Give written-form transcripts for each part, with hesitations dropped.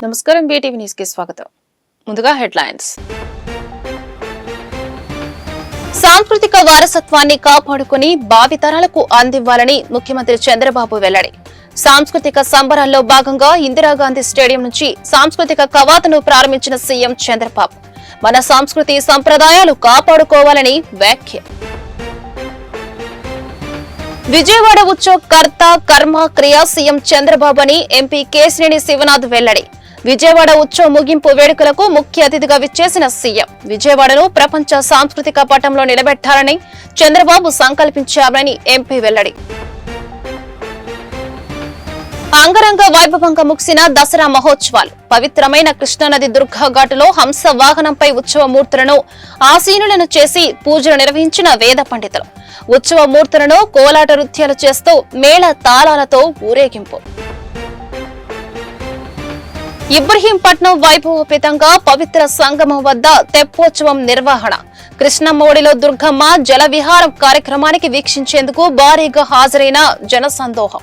నమస్కారం BTV news కి స్వాగతం. ముందుగా హెడ్లైన్స్. సాంస్కృతిక వారసత్వాన్ని కాపాడుకుని భావితరాలకు అందివ్వాలని ముఖ్యమంత్రి చంద్రబాబు వెల్లడి. సాంస్కృతిక సంబరాల్లో భాగంగా ఇందిరాగాంధీ స్టేడియం నుంచి సాంస్కృతిక కవాతును ప్రారంభించిన సీఎం చంద్రబాబు. మన సంస్కృతి సంప్రదాయాలు కాపాడుకోవాలని వ్యాఖ్య. విజయవాడ ఉత్సవ కర్త కర్మ క్రియ సీఎం చంద్రబాబు అని ఎంపీ కేశినేని శివనాథ్ వెల్లడి. విజయవాడ ఉత్సవ ముగింపు వేడుకలకు ముఖ్య అతిథిగా విచ్చేసిన సీఎం విజయవాడను ప్రపంచ సాంస్కృతిక పటంలో నిలబెట్టాలని చంద్రబాబు సంకల్పించారని ఎంపీ వెల్లడి. అంగరంగ వైభవంగా ముగిసిన దసరా మహోత్సవాలు. పవిత్రమైన కృష్ణానది దుర్గా ఘాటులో హంస వాహనంపై ఉత్సవ మూర్తులను ఆసీనులను చేసి పూజలు నిర్వహించిన వేద పండితులు. ఉత్సవ మూర్తులను కోలాట నృత్యాలు చేస్తూ మేళ తాళాలతో ఊరేగింపు. ఇబ్రహీంపట్నం వైభవోపేతంగా పవిత్ర సంగమం వద్ద తెప్పోత్సవం నిర్వహణ. కృష్ణమ్మఒడిలో దుర్గమ్మ జల విహారం కార్యక్రమానికి వీక్షించేందుకు భారీగా హాజరైన జనసందోహం.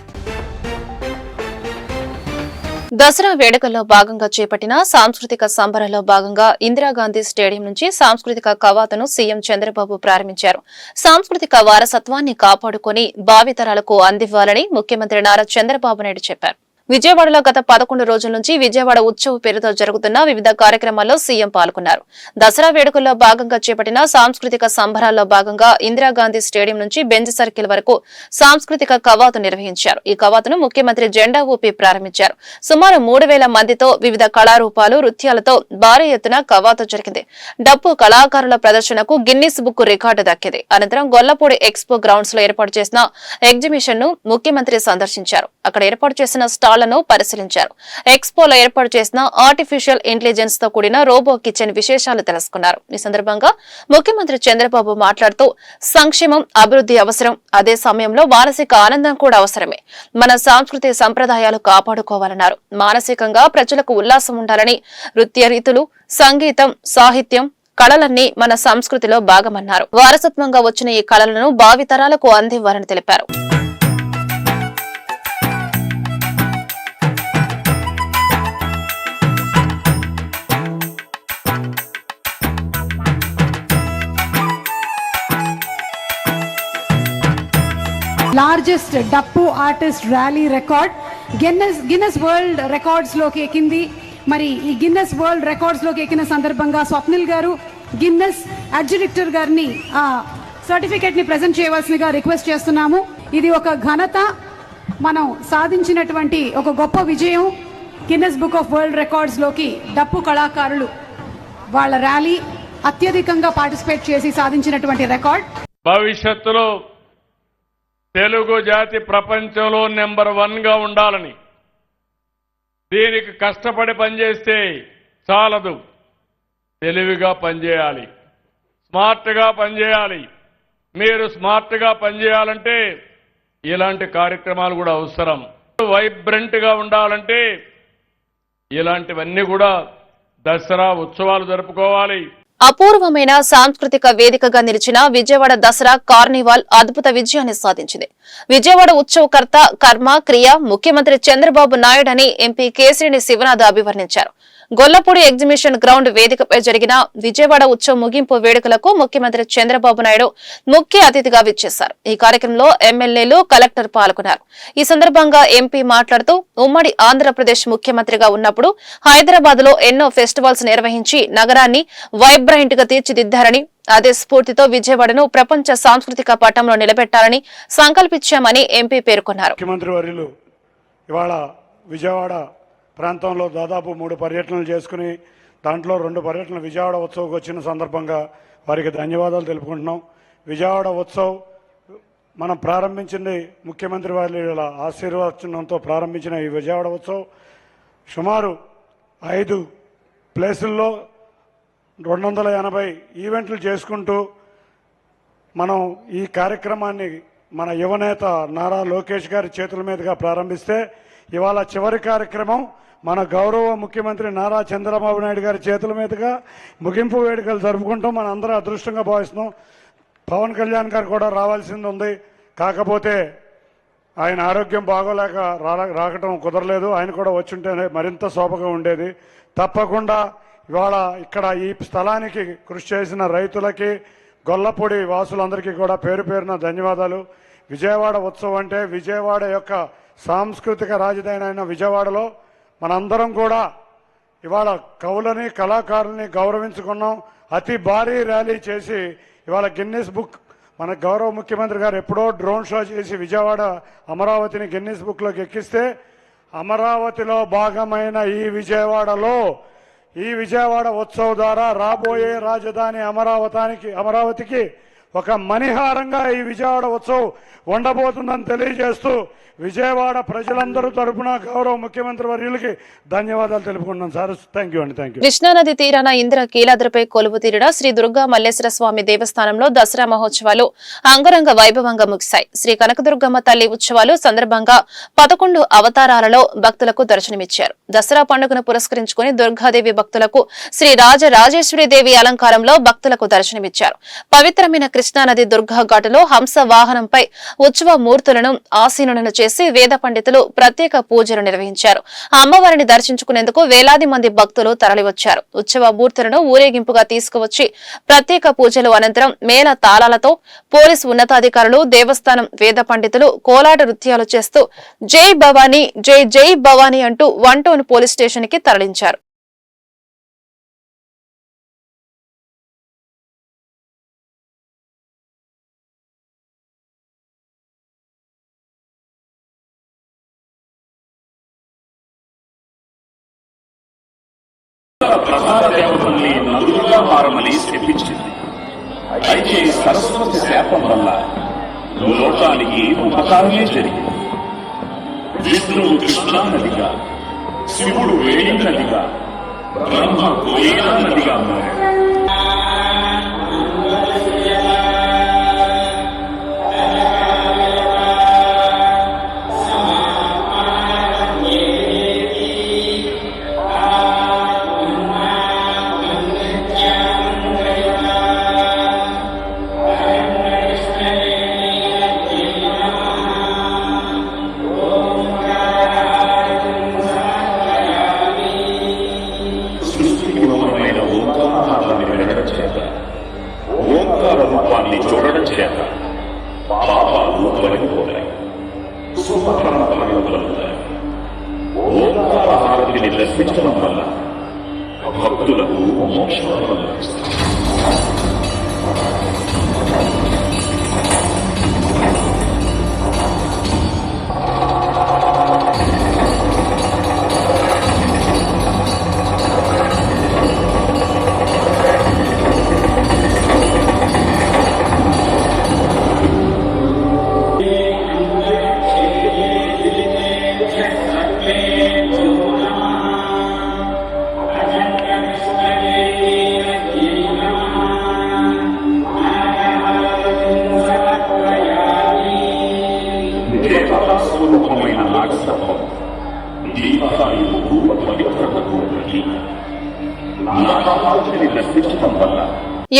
దసరా వేడుకల్లో భాగంగా చేపట్టిన సాంస్కృతిక సంబరాల్లో భాగంగా ఇందిరాగాంధీ స్టేడియం నుంచి సాంస్కృతిక కవాతును సీఎం చంద్రబాబు ప్రారంభించారు. సాంస్కృతిక వారసత్వాన్ని కాపాడుకుని భావితరాలకు అందివ్వాలని ముఖ్యమంత్రి నారా చంద్రబాబు నాయుడు చెప్పారు. విజయవాడలో గత 11 రోజుల నుంచి విజయవాడ ఉత్సవ పేరుతో జరుగుతున్న వివిధ కార్యక్రమాల్లో సీఎం పాల్గొన్నారు. దసరా వేడుకల్లో భాగంగా చేపట్టిన సాంస్కృతిక సంబరాల్లో భాగంగా ఇందిరాగాంధీ స్టేడియం నుంచి బెంజ్ సర్కిల్ వరకు సాంస్కృతిక కవాతు నిర్వహించారు. ఈ కవాతును ముఖ్యమంత్రి జెండా ఊపి ప్రారంభించారు. సుమారు 3000 మందితో వివిధ కళారూపాలు నృత్యాలతో భారీ ఎత్తున కవాతు జరిగింది. డప్పు కళాకారుల ప్రదర్శనకు గిన్నిస్ బుక్ రికార్డు దక్కింది. అనంతరం గొల్లపూడి ఎక్స్పో గ్రౌండ్స్ లో ఏర్పాటు చేసిన ఎగ్జిబిషన్ ను ముఖ్యమంత్రి సందర్శించారు. అక్కడ ఏర్పాటు చేసిన స్టాళ్లను పరిశీలించారు. ఎక్స్పోలో ఏర్పాటు చేసిన ఆర్టిఫిషియల్ ఇంటెలిజెన్స్ తో కూడిన రోబో కిచెన్ విశేషాలు తెలుసుకున్నారు. ఈ సందర్భంగా ముఖ్యమంత్రి చంద్రబాబు మాట్లాడుతూ సంక్షేమం అభివృద్ధి అవసరం, అదే సమయంలో మానసిక ఆనందం కూడా అవసరమే. మన సంస్కృతి సంప్రదాయాలు కాపాడుకోవాలన్నారు. మానసికంగా ప్రజలకు ఉల్లాసం ఉండాలని నృత్య రీతులు, సంగీతం, సాహిత్యం, కళలన్నీ మన సంస్కృతిలో భాగమన్నారు. వారసత్వంగా వచ్చిన ఈ కళలను భావితరాలకు అందివ్వాలని తెలిపారు. లార్జెస్ట్ డప్పు artist rally record Guinness world records లోకి ఎక్కింది. మరి ఈ గిన్నెస్ వరల్డ్ రికార్డ్స్ లోకి ఎక్కిన సందర్భంగా స్వప్నిల్ గారు గిన్నెస్ అడ్జుడిక్టర్ గారిని ఆ సర్టిఫికేట్ ని ప్రెజెంట్ చేయవలసిందిగా రిక్వెస్ట్ చేస్తున్నాము. ఇది ఒక ఘనత, మనం సాధించినటువంటి ఒక గొప్ప విజయం. Guinness book of world records లోకి డప్పు కళాకారులు వాళ్ళ ర్యాలీ అత్యధికంగా పార్టిసిపేట్ చేసి సాధించినటువంటి రికార్డ్. భవిష్యత్తులో తెలుగు జాతి ప్రపంచంలో నెంబర్ 1 గా ఉండాలని, దీనికి కష్టపడి పనిచేస్తే చాలదు, తెలివిగా పనిచేయాలి, స్మార్ట్గా పనిచేయాలి. మీరు స్మార్ట్గా పనిచేయాలంటే ఇలాంటి కార్యక్రమాలు కూడా అవసరం. వైబ్రెంట్గా ఉండాలంటే ఇలాంటివన్నీ కూడా దసరా ఉత్సవాలు జరుపుకోవాలి. అపూర్వమైన సాంస్కృతిక వేదికగా నిలిచిన విజయవాడ దసరా కార్నివాల్ అద్భుత విజయాన్ని సాధించింది. విజయవాడ ఉత్సవకర్త కర్మ క్రియ ముఖ్యమంత్రి చంద్రబాబు నాయుడు అని ఎంపీ కేశినేని శివనాథ్ అభివర్ణించారు. గొల్లపూడి ఎగ్జిబిషన్ గ్రౌండ్ వేదికపై జరిగిన విజయవాడ ఉత్సవ ముగింపు వేడుకలకు ముఖ్యమంత్రి చంద్రబాబు నాయుడు ముఖ్య అతిథిగా విచ్చేశారు. ఈ కార్యక్రమంలో ఎమ్మెల్యేలు, కలెక్టర్ పాల్గొన్నారు. ఈ సందర్భంగా ఎంపీ మాట్లాడుతూ ఉమ్మడి ఆంధ్రప్రదేశ్ ముఖ్యమంత్రిగా ఉన్నప్పుడు హైదరాబాద్ లో ఎన్నో ఫెస్టివల్స్ నిర్వహించి నగరాన్ని వైబ్రెంట్ గా తీర్చిదిద్దారని, అదే స్ఫూర్తితో విజయవాడను ప్రపంచ సాంస్కృతిక పటంలో నిలబెట్టాలని సంకల్పించామని ఎంపీ పేర్కొన్నారు. ముఖ్యమంత్రి వర్యులు ఇవాళ విజయవాడ ప్రాంతంలో దాదాపు 3 పర్యటనలు చేసుకుని దాంట్లో 2 పర్యటనలు విజయవాడ ఉత్సవ్కి వచ్చిన సందర్భంగా వారికి ధన్యవాదాలు తెలుపుకుంటున్నాం. విజయవాడ ఉత్సవ్ మనం ప్రారంభించింది ముఖ్యమంత్రి వారి ఆశీర్వచనంతో ప్రారంభించిన ఈ విజయవాడ ఉత్సవ్ సుమారు 5 ప్లేసుల్లో 280 ఈవెంట్లు చేసుకుంటూ మనం ఈ కార్యక్రమాన్ని మన యువనేత నారా లోకేష్ గారి చేతుల మీదుగా ప్రారంభిస్తే ఇవాళ చివరి కార్యక్రమం మన గౌరవ ముఖ్యమంత్రి నారా చంద్రబాబు నాయుడు గారి చేతుల మీదుగా ముగింపు వేడుకలు జరుపుకుంటాం. మన అందరూ అదృష్టంగా భావిస్తున్నాం. పవన్ కళ్యాణ్ గారు కూడా రావాల్సింది ఉంది. కాకపోతే ఆయన ఆరోగ్యం బాగోలేక రాకటం కుదరలేదు. ఆయన కూడా వచ్చుంటేనే మరింత శోభగా ఉండేది. తప్పకుండా ఇవాళ ఇక్కడ ఈ స్థలానికి కృషి చేసిన రైతులకి, గొల్లపూడి వాసులందరికీ కూడా పేరు పేరున ధన్యవాదాలు. విజయవాడ ఉత్సవం అంటే విజయవాడ యొక్క సాంస్కృతిక రాజధాని అయిన విజయవాడలో మనందరం కూడా ఇవాళ కవులని, కళాకారుల్ని గౌరవించుకున్నాం. అతి భారీ ర్యాలీ చేసి ఇవాళ గిన్నిస్ బుక్, మన గౌరవ ముఖ్యమంత్రి గారు ఎప్పుడో డ్రోన్ షో చేసి విజయవాడ అమరావతిని గిన్నిస్ బుక్లోకి ఎక్కిస్తే, అమరావతిలో భాగమైన ఈ విజయవాడ ఉత్సవం ద్వారా రాబోయే రాజధాని అమరావతికి ఒక మణిహారంగా ఈ విజయవాడ ఉత్సవం ఉండబోతుందని తెలియజేస్తూ విజయవాడ ప్రజలందరూ తరపున గౌరవ ముఖ్యమంత్రి వర్యులకి ధన్యవాదాలు తెలుపుకుంటున్నాను సార్. థ్యాంక్ యూ అండి. Thank you. కృష్ణానది తీరాన ఇంద్ర కీలాద్రిపై కొలువు తీరిన శ్రీ దుర్గా మల్లేశ్వర స్వామి దేవస్థానంలో దసరా మహోత్సవాలు అంగరంగ వైభవంగా ముగిశాయి. శ్రీ కనకదుర్గమ్మ తల్లి ఉత్సవాలు సందర్భంగా 11 అవతారాలలో భక్తులకు దర్శనమిచ్చారు. దసరా పండుగను పురస్కరించుకుని దుర్గాదేవి భక్తులకు శ్రీ రాజరాజేశ్వరీదేవి అలంకారంలో భక్తులకు దర్శనమిచ్చారు. పవిత్రమైన కృష్ణానది దుర్గా ఘాటులో హంస వాహనంపై ఉత్సవ మూర్తులను ఆసీనులను చేసి వేద పండితులు ప్రత్యేక పూజలు నిర్వహించారు. అమ్మవారిని దర్శించుకునేందుకు వేలాది మంది భక్తులు తరలివచ్చారు. ఉత్సవ మూర్తులను ఊరేగింపుగా తీసుకువచ్చి ప్రత్యేక పూజలు అనంతరం మేళ తాళాలతో పోలీసు ఉన్నతాధికారులు, దేవస్థానం వేద పండితులు కోలాట నృత్యాలు చేస్తూ జై భవానీ, జై జై భవానీ అంటూ 1 టౌన్ పోలీస్ స్టేషన్ కి తరలించారు. ప్రధాన దేవతల్ని నదులుగా మారమని శపించింది. అయితే సరస్వతి శాపం వల్ల లోకానికి ఉపకారమే జరిగింది. విష్ణువు కృష్ణా నదిగా, శివుడు వేణి నదిగా, బ్రహ్మ కోయిల నదిగా మారాడు. ఓంకార రూపాన్ని చూడడం చేత పాపాలు తొలగిపోతాయి, శుభకర్మలు కలుగుతాయి. ఓంకార హారతిని దర్శించడం వల్ల భక్తులకు మోక్షం లభిస్తుంది. స్వరూపమైన నాగసర్పం దీపాయువు పవిత్రతకు ప్రతీక. నాగార్జుని దర్శించడం వల్ల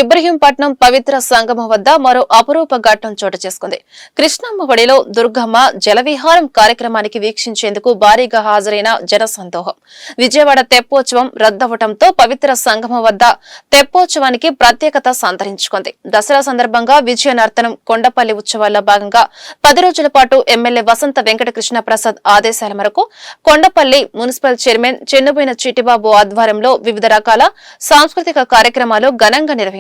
ఇబ్రహీంపట్నం పవిత్ర సంగమం వద్ద మరో అపురూప ఘట్టం చోటు చేసుకుంది. కృష్ణమ్మ ఒడిలో దుర్గమ్మ జలవిహారం కార్యక్రమానికి వీక్షించేందుకు భారీగా హాజరైన జనసందోహం. విజయవాడ తెప్పోత్సవం రద్దవటంతో పవిత్ర సంగమం వద్ద తెప్పోత్సవానికి ప్రత్యేకత సంతరించుకుంది. దసరా సందర్భంగా విజయ నర్తనం, కొండపల్లి ఉత్సవాల్లో భాగంగా 10 రోజుల పాటు ఎమ్మెల్యే వసంత వెంకటకృష్ణ ప్రసాద్ ఆదేశాల మేరకు కొండపల్లి మున్సిపల్ చైర్మన్ చెన్నుబోయిన చిట్టిబాబు ఆధ్వర్యంలో వివిధ రకాల సాంస్కృతిక కార్యక్రమాలు ఘనంగా నిర్వహించారు.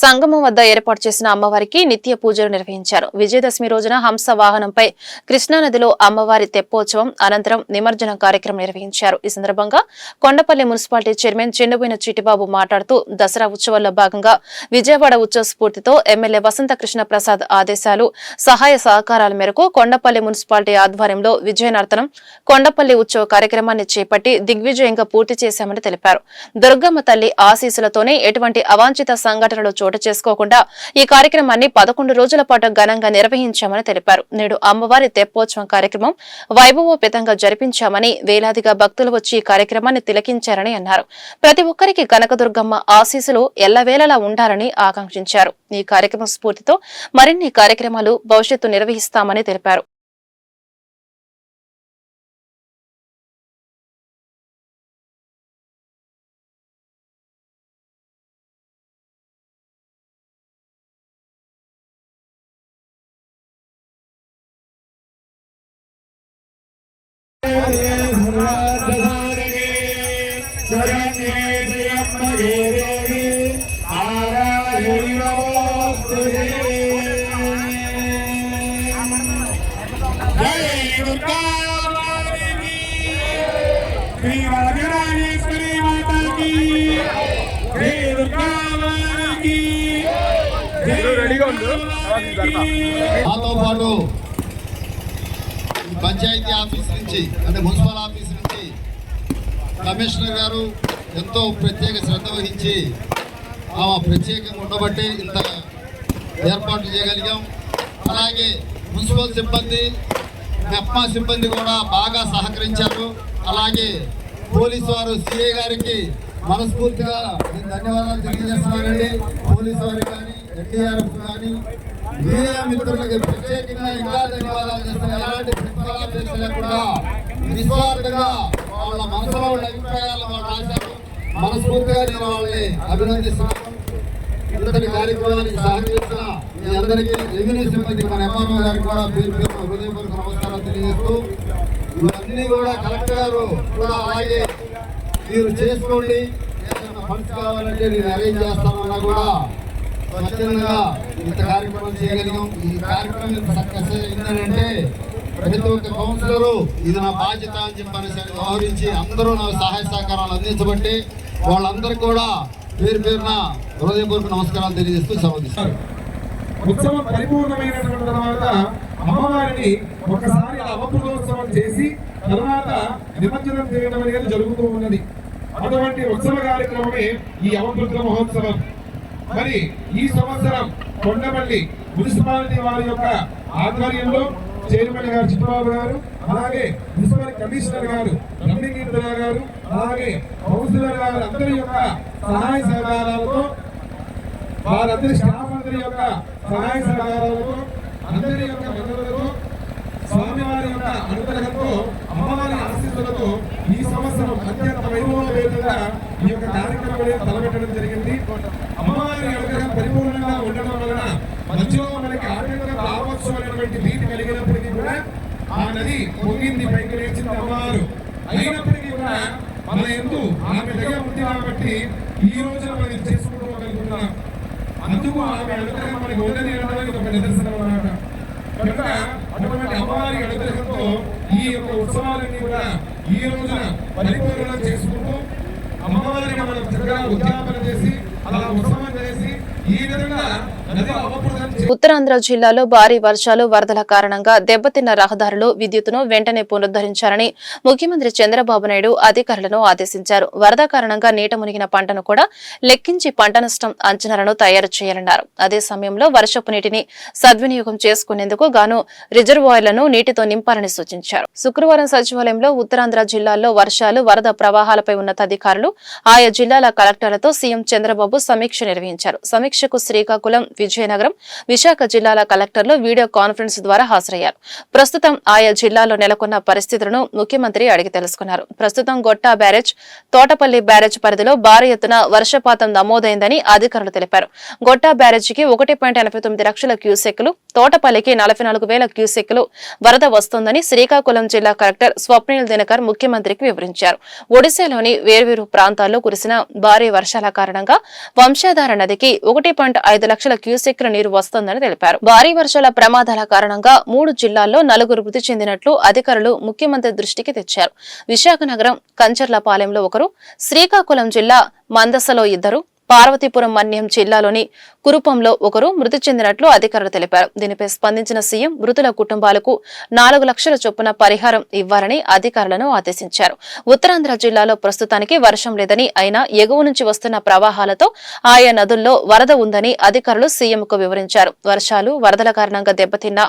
సంగమం వద్ద ఏర్పాటు చేసిన అమ్మవారికి నిత్య పూజలు నిర్వహించారు. విజయదశమి రోజున హంస వాహనంపై కృష్ణానదిలో అమ్మవారి తెప్పోత్సవం అనంతరం నిమజ్జనం కార్యక్రమం నిర్వహించారు. ఈ సందర్భంగా కొండపల్లి మున్సిపాలిటీ చైర్మన్ చెన్నుబోయిన చిట్టిబాబు మాట్లాడుతూ దసరా ఉత్సవాల్లో భాగంగా విజయవాడ ఉత్సవ స్ఫూర్తితో ఎమ్మెల్యే వసంత కృష్ణ ప్రసాద్ ఆదేశాలు, సహాయ సహకారాల మేరకు కొండపల్లి మున్సిపాలిటీ ఆధ్వర్యంలో విజయనర్తనం, కొండపల్లి ఉత్సవ కార్యక్రమాన్ని చేపట్టి దిగ్విజయంగా పూర్తి చేశామని తెలిపారు. దుర్గమ్మ తల్లి ఆశీస్సులతోనే ఎటువంటి అవాంఛిత సంఘటనలు చోటు చేసుకోకుండా ఈ కార్యక్రమాన్ని 11 రోజుల పాటు ఘనంగా నిర్వహించామని తెలిపారు. నేడు అమ్మవారి తెప్పోత్సవం కార్యక్రమం వైభవోపేతంగా జరిపించామని, వేలాదిగా భక్తులు వచ్చి ఈ కార్యక్రమాన్ని తిలకించారని అన్నారు. ప్రతి ఒక్కరికి కనకదుర్గమ్మ ఆశీస్సులు ఎల్లవేళలా ఉండాలని ఆకాంక్షించారు. ఈ కార్యక్రమం స్ఫూర్తితో మరిన్ని కార్యక్రమాలు భవిష్యత్తు నిర్వహిస్తామని తెలిపారు. మాతో పాటు పంచాయతీ ఆఫీస్ నుంచి అంటే మున్సిపల్ ఆఫీస్ నుంచి కమిషనర్ గారు ఎంతో ప్రత్యేక శ్రద్ధ వహించి ఆమె ప్రత్యేకంగా ఉండబట్టి ఇంత ఏర్పాట్లు చేయగలిగాం. అలాగే మున్సిపల్ సిబ్బంది మెప్మా సిబ్బంది కూడా బాగా సహకరించారు. అలాగే పోలీసు వారు సిఐ గారికి మనస్ఫూర్తిగా నేను ధన్యవాదాలు తెలియజేస్తున్నానండి. పోలీసు వారికి కానీ ఎన్డీఆర్ఎఫ్ కానీ మీడియా మిత్రులకి ప్రత్యేకంగా ఇంకా ధన్యవాదాలు చేస్తున్నాను. ఎలాంటి ప్రతిఫలాపేక్ష లేకుండా నిస్వార్థంగా వాళ్ళ మనసులో ఉన్న అభిప్రాయాలను వాళ్ళు రాశారు. మనస్ఫూర్తిగా నేను వాళ్ళని అభినందిస్తున్నాను. ఇంతటి కార్యక్రమానికి సహకరించిన మీ అందరికీ రెవెన్యూ సిబ్బందికి మన ఎంఆర్ఓ గారికి కూడా పేరు పేరు హృదయపూర్వక నమస్కారాలు తెలియజేస్తూ ఇవన్నీ కూడా కలెక్టర్ గారు కూడా అలాగే మీరు చేసుకోండి, ఏదైనా ఫండ్స్ కావాలంటే నేను అరేంజ్ చేస్తానన్నా కూడా స్వచ్ఛందంగా ఇంత కార్యక్రమం చేయగలిగాం. ఈ కార్యక్రమం ఇంత సక్సెస్ అయిందంటే ప్రతి ఒక్క కౌన్సిలరు ఇది నా బాధ్యత అని చెప్పని వ్యవహరించి అందరూ నాకు సహాయ సహకారాలు అందించబట్టి వాళ్ళందరికీ కూడా పేరు పేరున హృదయపూర్వక నమస్కారాలు తెలియజేస్తూ సెలవుదిస్తారు. ఉత్సవం పరిపూర్ణమైనటువంటి తర్వాత అమ్మవారిని ఒకసారి అవబృతోత్సవం చేసి తర్వాత నిమజ్జనం చేయడం అనేది జరుగుతూ ఉన్నది. అటువంటి ఉత్సవ కార్యక్రమమే ఈ అవబృత మహోత్సవం. మరి ఈ సంవత్సరం కొండపల్లి మున్సిపాలిటీ వారి యొక్క ఆధ్వర్యంలో చైర్మన్ గారు చిట్టుబాబు గారు, అలాగే మున్సిపల్ కమిషనర్ గారు రమ్యకీర్తన గారు, అలాగే కౌన్సిలర్ గారు అందరి యొక్క సహాయ సహకారాలతో వారందరి స్టాఫ్ అందరి యొక్క సహాయ సహకారాలతో అందరి యొక్క మద్దతులతో స్వామివారి యొక్క అనుగ్రహంతో అమ్మవారి ఆశీస్సులతో ఈ సంవత్సరం అత్యంత వైభవపేతంగా ఈ యొక్క కార్యక్రమాన్ని తలపెట్టడం జరిగింది. అమ్మవారి అనుగ్రహం పరిపూర్ణంగా ఉండడం వలన మధ్యలో మనకి ఆటంకం రావచ్చు అనేటువంటి భీతి కలిగినప్పటికీ కూడా ఆ నది పొంగింది, పైకి లేచింది అమ్మవారు. అయినప్పటికీ కూడా మన ఎందు ఆమె దయ ఉంది కాబట్టి ఈ రోజున మనం ఇది చేసుకోగలుగుతున్నాం. అందుకు ఆమె అనుగ్రహం మనకి ఉండని అనడానికి ఒక నిదర్శనం అన్నమాట. కనుక అటువంటి అమ్మవారి అనుగ్రహంతో ఈ యొక్క ఉత్సవాలన్నీ కూడా ఈ రోజున పరిపూర్ణం చేసుకుంటూ అమ్మవారిని మనం చక్కగా ఉద్యాపన చేసి అలా ఉత్సవం చేసి ఈ విధంగా నది అవబృతం. ఉత్తరాంధ్ర జిల్లాలో భారీ వర్షాలు వరదల కారణంగా దెబ్బతిన్న రహదారులు విద్యుత్తును వెంటనే పునరుద్ధరించాలని ముఖ్యమంత్రి చంద్రబాబు నాయుడు అధికారులను ఆదేశించారు. వరద కారణంగా నీట మునిగిన పంటను కూడా లెక్కించి పంట నష్టం అంచనాలను తయారు చేయాలన్నారు. అదే సమయంలో వర్షపు నీటిని సద్వినియోగం చేసుకునేందుకు గాను రిజర్వాయర్లను నీటితో నింపాలని సూచించారు. శుక్రవారం సచివాలయంలో ఉత్తరాంధ్ర జిల్లాల్లో వర్షాలు వరద ప్రవాహాలపై ఉన్నతాధికారులు ఆయా జిల్లాల కలెక్టర్లతో సీఎం చంద్రబాబు సమీక్ష నిర్వహించారు. సమీక్షకు శ్రీకాకుళం, విజయనగరం, విశాఖ జిల్లాల కలెక్టర్లు వీడియో కాన్ఫరెన్స్ ద్వారా హాజరయ్యారు. ప్రస్తుతం ఆయా జిల్లాలో నెలకొన్న పరిస్థితులను ముఖ్యమంత్రి అడిగి తెలుసుకున్నారు. ప్రస్తుతం గొట్టా బ్యారేజ్, తోటపల్లి బ్యారేజ్ పరిధిలో భారీ ఎత్తున వర్షపాతం నమోదైందని అధికారులు తెలిపారు. గొట్టా బ్యారేజీకి 1.89 లక్షల క్యూసెక్కులు, తోటపల్లికి 44,000 క్యూసెక్కులు వరద వస్తోందని శ్రీకాకుళం జిల్లా కలెక్టర్ స్వప్నిల్ దినకర్ ముఖ్యమంత్రికి వివరించారు. ఒడిశాలోని వేర్వేరు ప్రాంతాల్లో కురిసిన భారీ వర్షాల కారణంగా వంశాధార నదికి 1.5 లక్షల క్యూసెక్కుల నీరు వస్తోందని తెలిపారు. భారీ వర్షాల ప్రమాదాల కారణంగా 3 జిల్లాల్లో 4 మృతి చెందినట్లు అధికారులు ముఖ్యమంత్రి దృష్టికి తెచ్చారు. విశాఖ నగరం కంచర్లపాలెంలో 1, శ్రీకాకుళం జిల్లా మందసలో 2, పార్వతీపురం మన్యం జిల్లాలోని కురుపంలో 1 మృతి చెందినట్లు అధికారులు తెలిపారు. దీనిపై స్పందించిన సీఎం మృతుల కుటుంబాలకు 4 లక్షల చొప్పున పరిహారం ఇవ్వాలని అధికారులను ఆదేశించారు. ఉత్తరాంధ్ర జిల్లాలో ప్రస్తుతానికి వర్షం లేదని, అయినా ఎగువ నుంచి వస్తున్న ప్రవాహాలతో ఆయా నదుల్లో వరద ఉందని అధికారులు సీఎంకు వివరించారు. వర్షాలు, వరదల కారణంగా దెబ్బతిన్న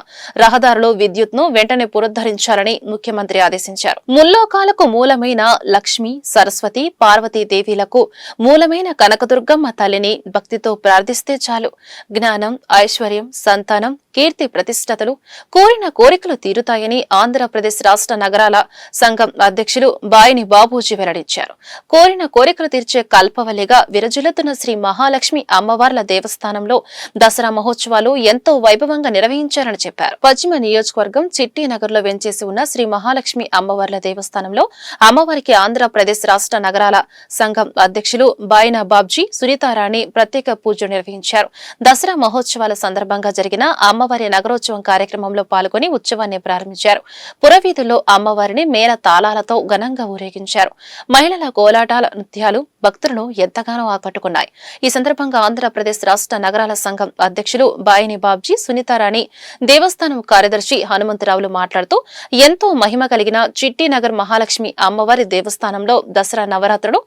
రహదారులు, విద్యుత్ను వెంటనే పునరుద్ధరించాలని ముఖ్యమంత్రి ఆదేశించారు. ముల్లోకాలకు మూలమైన లక్ష్మి, సరస్వతి, పార్వతీదేవిలకు మూలమైన కనకదుర్గ దుర్గమ్మ తల్లిని భక్తితో ప్రార్థిస్తే చాలు జ్ఞానం, ఐశ్వర్యం, సంతానం, కీర్తి ప్రతిష్టతలు, కోరిన కోరికలు తీరుతాయని ఆంధ్రప్రదేశ్ రాష్ట్ర నగరాల సంఘం అధ్యక్షులు బాయిని బాబూజీ వెల్లడించారు. కోరిన కోరికలు తీర్చే కల్పవల్లిగా విరజిల్లుతున్న శ్రీ మహాలక్ష్మి అమ్మవార్ల దేవస్థానంలో దసరా మహోత్సవాలు ఎంతో వైభవంగా నిర్వహించారని చెప్పారు. పశ్చిమ నియోజకవర్గం చిట్టినగర్లో వెంచేసి ఉన్న శ్రీ మహాలక్ష్మి అమ్మవార్ల దేవస్థానంలో అమ్మవారికి ఆంధ్రప్రదేశ్ రాష్ట్ర నగరాల సంఘం అధ్యక్షులు బాయిన బాబ్జీ, సునీతారాణి ప్రత్యేక పూజలు నిర్వహించారు. దసరా మహోత్సవాల సందర్భంగా జరిగిన అమ్మవారి నగరోత్సవం కార్యక్రమంలో పాల్గొని ఉత్సవాన్ని ప్రారంభించారు. పురవీధుల్లో అమ్మవారిని మేళ తాళాలతో ఘనంగా ఊరేగించారు. మహిళల కోలాటాల నృత్యాలు భక్తులను ఎంతగానో ఆకట్టుకున్నాయి. ఈ సందర్భంగా ఆంధ్రప్రదేశ్ రాష్ట్ర నగరాల సంఘం అధ్యక్షులు బాయిని బాబ్జీ, సునీతారాణి, దేవస్థానం కార్యదర్శి హనుమంతరావులు మాట్లాడుతూ ఎంతో మహిమ కలిగిన చిట్టినగర్ మహాలక్ష్మి అమ్మవారి దేవస్థానంలో దసరా నవరాత్రులు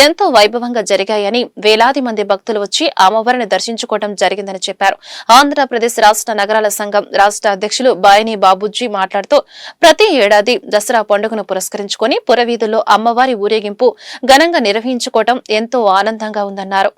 ఎంతో వైభవంగా జరిగాయని, వేలాది మంది భక్తులు వచ్చి అమ్మవారిని దర్శించుకోవడం జరిగిందని చెప్పారు. ఆంధ్రప్రదేశ్ రాష్ట్ర నగరాల సంఘం రాష్ట్ర అధ్యక్షులు బాయిని బాబూజీ మాట్లాడుతూ ప్రతి ఏడాది దసరా పండుగను పురస్కరించుకుని పురవీధుల్లో అమ్మవారి ఊరేగింపు ఘనంగా నిర్వహించుకోవడం ఎంతో ఆనందంగా ఉందన్నారు.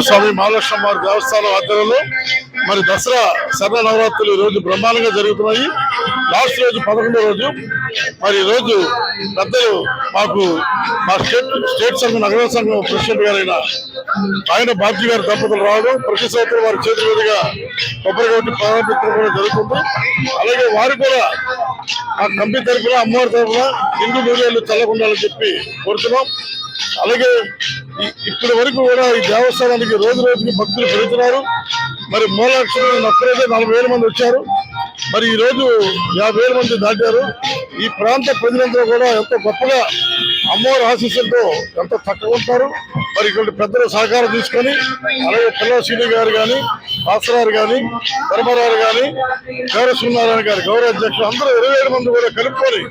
స్వామి మహాలక్ష్మి వారి దేవస్థానం ఆధ్వర్యంలో మరి దసరా శరణ నవరాత్రులు ఈ రోజు బ్రహ్మాండంగా జరుగుతున్నాయి. లాస్ట్ రోజు 11వ రోజు. మరి ఈ రోజు పెద్దలు మాకు మా స్టేట్ సంఘం నగర సంఘం ప్రెసిడెంట్ గారైన ఆయన బాబ్జీ గారి దంపతులు రావడం, ప్రతి సంవత్సరం వారి చేతుల మీదుగా కొబ్బరి కొట్టి ప్రారంభించడం కూడా జరుగుతుంది. అలాగే వారు కూడా ఆ కమిటీ తరఫున, అమ్మవారి తరఫున హిందూ మీడియాలు చల్లకుండాలని చెప్పి కోరుతున్నాం. అలాగే ఇప్పటి వరకు కూడా ఈ దేవస్థానానికి రోజు రోజుకి భక్తులు పెరుగుతున్నారు. మరి మూలలక్ష్మి ఒక్కరోజే 40,000 మంది వచ్చారు. మరి ఈ రోజు 50,000 మంది దాటారు. ఈ ప్రాంత ప్రజలందరూ కూడా ఎంతో గొప్పగా అమ్మవారి ఆశీస్సులతో ఎంతో చక్కగా ఉంటారు. మరి ఇక్కడ పెద్దల సహకారం తీసుకొని, అలాగే పిల్లల శ్రీని గారు కానీ, భాస్కరారు కానీ, ధర్మరావు కానీ, గౌరవనారాయణ గారు గౌరవ అధ్యక్షులు అందరూ 27 మంది కూడా కలుపుకొని,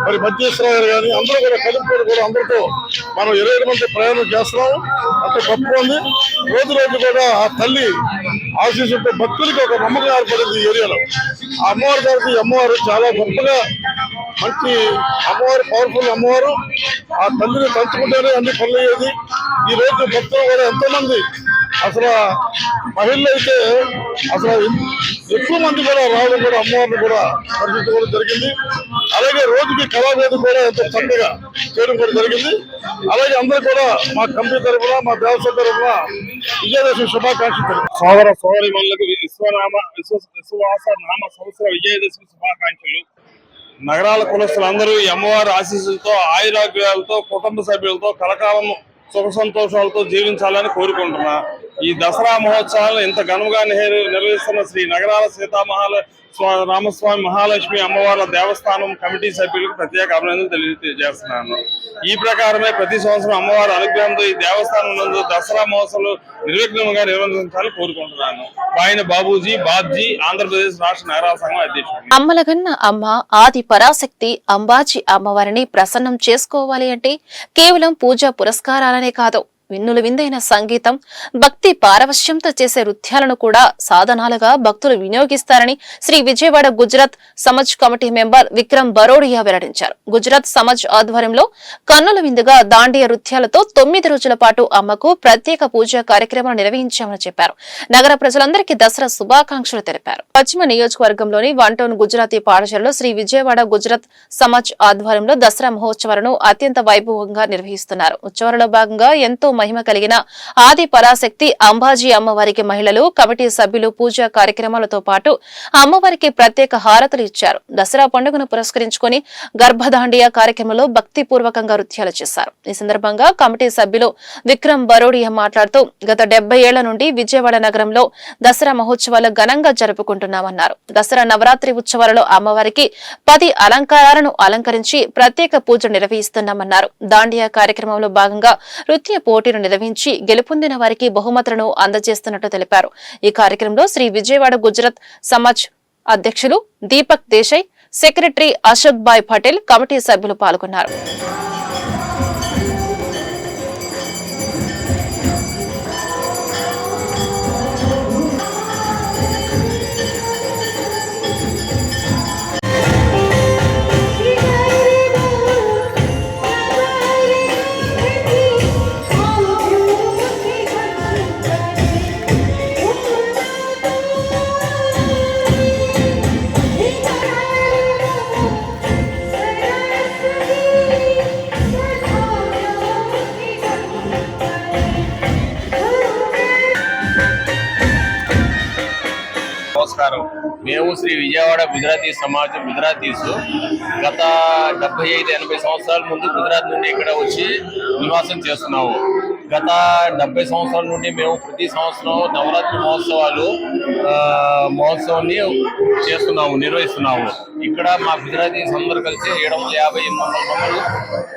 మరి మధ్యేశ్వర గారు కానీ అందరూ కూడా కలుపుకొని కూడా అందరితో మనం 27 మంది ప్రయాణం చేస్తున్నాము. అంత గొప్పగా ఉంది. రోజు రోజు కూడా ఆ తల్లి ఆశీస్సులతో భక్తులకి ఒక నమ్మకం ఏర్పడింది ఈ ఏరియాలో. ఆ అమ్మవారి గారికి అమ్మవారు చాలా గొప్పగా మంచి అమ్మవారు, పవర్ఫుల్ అమ్మవారు. ఆ తల్లిని తలుచుకుంటేనే అన్ని పనులు అయ్యేది. ఈ రోజు భక్తులు కూడా ఎంతో మంది, అసలు మహిళలు అయితే అసలు ఎక్కువ మంది కూడా రావడం కూడా అమ్మవారిని కూడా దర్శించుకోవడం జరిగింది. అలాగే రోజుకి కళావేది కూడా ఎంతో చక్కగా చేయడం కూడా జరిగింది. అలాగే అందరూ కూడా మా కమిటీ తరఫున, మా దేవస్థానం తరఫున విజయదశమి శుభాకాంక్షలు. సోదర సోదరి మనులకు విశ్వాస నామ సంవత్సర విజయదశమి శుభాకాంక్షలు. నగరాల కులస్తులందరూ ఈ అమ్మవారి ఆశీస్సులతో, ఆయురాగ్యాలతో, కుటుంబ సభ్యులతో కలకాలం సుఖ సంతోషాలతో జీవించాలని కోరుకుంటున్నా. ఈ దసరా మహోత్సవాలను ఇంత ఘనంగా నిర్వహిస్తున్న శ్రీ నగరాల రామస్వామి మహాలక్ష్మి అమ్మవార్ల దేవస్థానం కమిటీ సభ్యులకు ప్రత్యేక అభినందనలు తెలియజేస్తున్నాను. ఈ ప్రకారమే ప్రతి సంవత్సరం అమ్మవారి అనుగ్రహంతో ఈ దేవస్థానం నందు దసరా మహోత్సవాలు నిర్విఘ్నంగా నిర్వహించాలని కోరుకుంటున్నాను. బాయిన బాబూజీ, ఆంధ్రప్రదేశ్ రాష్ట్ర నగరాల సంఘం అధ్యక్షుడు. అమ్మలగన్న అమ్మ ఆది పరాశక్తి అంబాజీ అమ్మవారిని ప్రసన్నం చేసుకోవాలి అంటే కేవలం పూజా పురస్కారాలనే కాదు, విన్నులు విందైన సంగీతం, భక్తి పారవశ్యంతో చేసే నృత్యాలను కూడా సాధనాలుగా భక్తులు వినియోగిస్తారని శ్రీ విజయవాడ గుజరాత్ సమాజ్ కమిటీ మెంబర్ విక్రమ్ బరోడియా వెల్లడించారు. గుజరాత్ సమాజ్ ఆధ్వర్యంలో కన్నుల విందుగా దాండియా నృత్యాలతో 9 రోజుల పాటు అమ్మకు ప్రత్యేక పూజా కార్యక్రమాలు నిర్వహించామని చెప్పారు. నగర ప్రజలందరికీ దసరా శుభాకాంక్షలు తెలిపారు. పశ్చిమ నియోజకవర్గంలోని 1 టౌన్ గుజరాతీ పాఠశాలలో శ్రీ విజయవాడ గుజరాత్ సమాజ్ ఆధ్వర్యంలో దసరా మహోత్సవాలను అత్యంత వైభవంగా నిర్వహిస్తున్నారు. ఉత్సవాలలో భాగంగా ఎంతో మహిమ కలిగిన ఆది పరాశక్తి అంబాజీ అమ్మవారికి మహిళలు, కమిటీ సభ్యులు పూజా కార్యక్రమాలతో పాటు అమ్మవారికి ప్రత్యేక హారతులు ఇచ్చారు. దసరా పండుగను పురస్కరించుకుని గర్భదాండియా కార్యక్రమంలో భక్తిపూర్వకంగా నృత్యాలు చేశారు. ఈ సందర్భంగా కమిటీ సభ్యులు విక్రమ్ బరోడియా మాట్లాడుతూ గత 70 ఏళ్ల నుండి విజయవాడ నగరంలో దసరా మహోత్సవాలు ఘనంగా జరుపుకుంటున్నామన్నారు. దసరా నవరాత్రి ఉత్సవాలలో అమ్మవారికి 10 అలంకారాలను అలంకరించి ప్రత్యేక పూజలు నిర్వహిస్తున్నామన్నారు. దాండియా కార్యక్రమంలో భాగంగా నృత్య పోటీలు నిర్వహించి గెలుపొందిన వారికి బహుమతులను అందజేస్తున్నట్టు తెలిపారు. ఈ కార్యక్రమంలో శ్రీ విజయవాడ గుజరాత్ సమాజ్ అధ్యక్షులు దీపక్ దేశాయ్, సెక్రటరీ అశోక్ భాయ్ పటేల్, కమిటీ సభ్యులు పాల్గొన్నారు. మేము శ్రీ విజయవాడ గుజరాతీ సమాజం గుజరాతీస్ గత 75-80 సంవత్సరాల ముందు గుజరాత్ నుండి ఇక్కడ వచ్చి నివాసం చేస్తున్నాము. గత 70 సంవత్సరాల నుండి మేము ప్రతి సంవత్సరం నవరాత్రి మహోత్సవాన్ని నిర్వహిస్తున్నాము. ఇక్కడ మా గుజరాతీస్ అందరూ కలిసి 750-800 మంది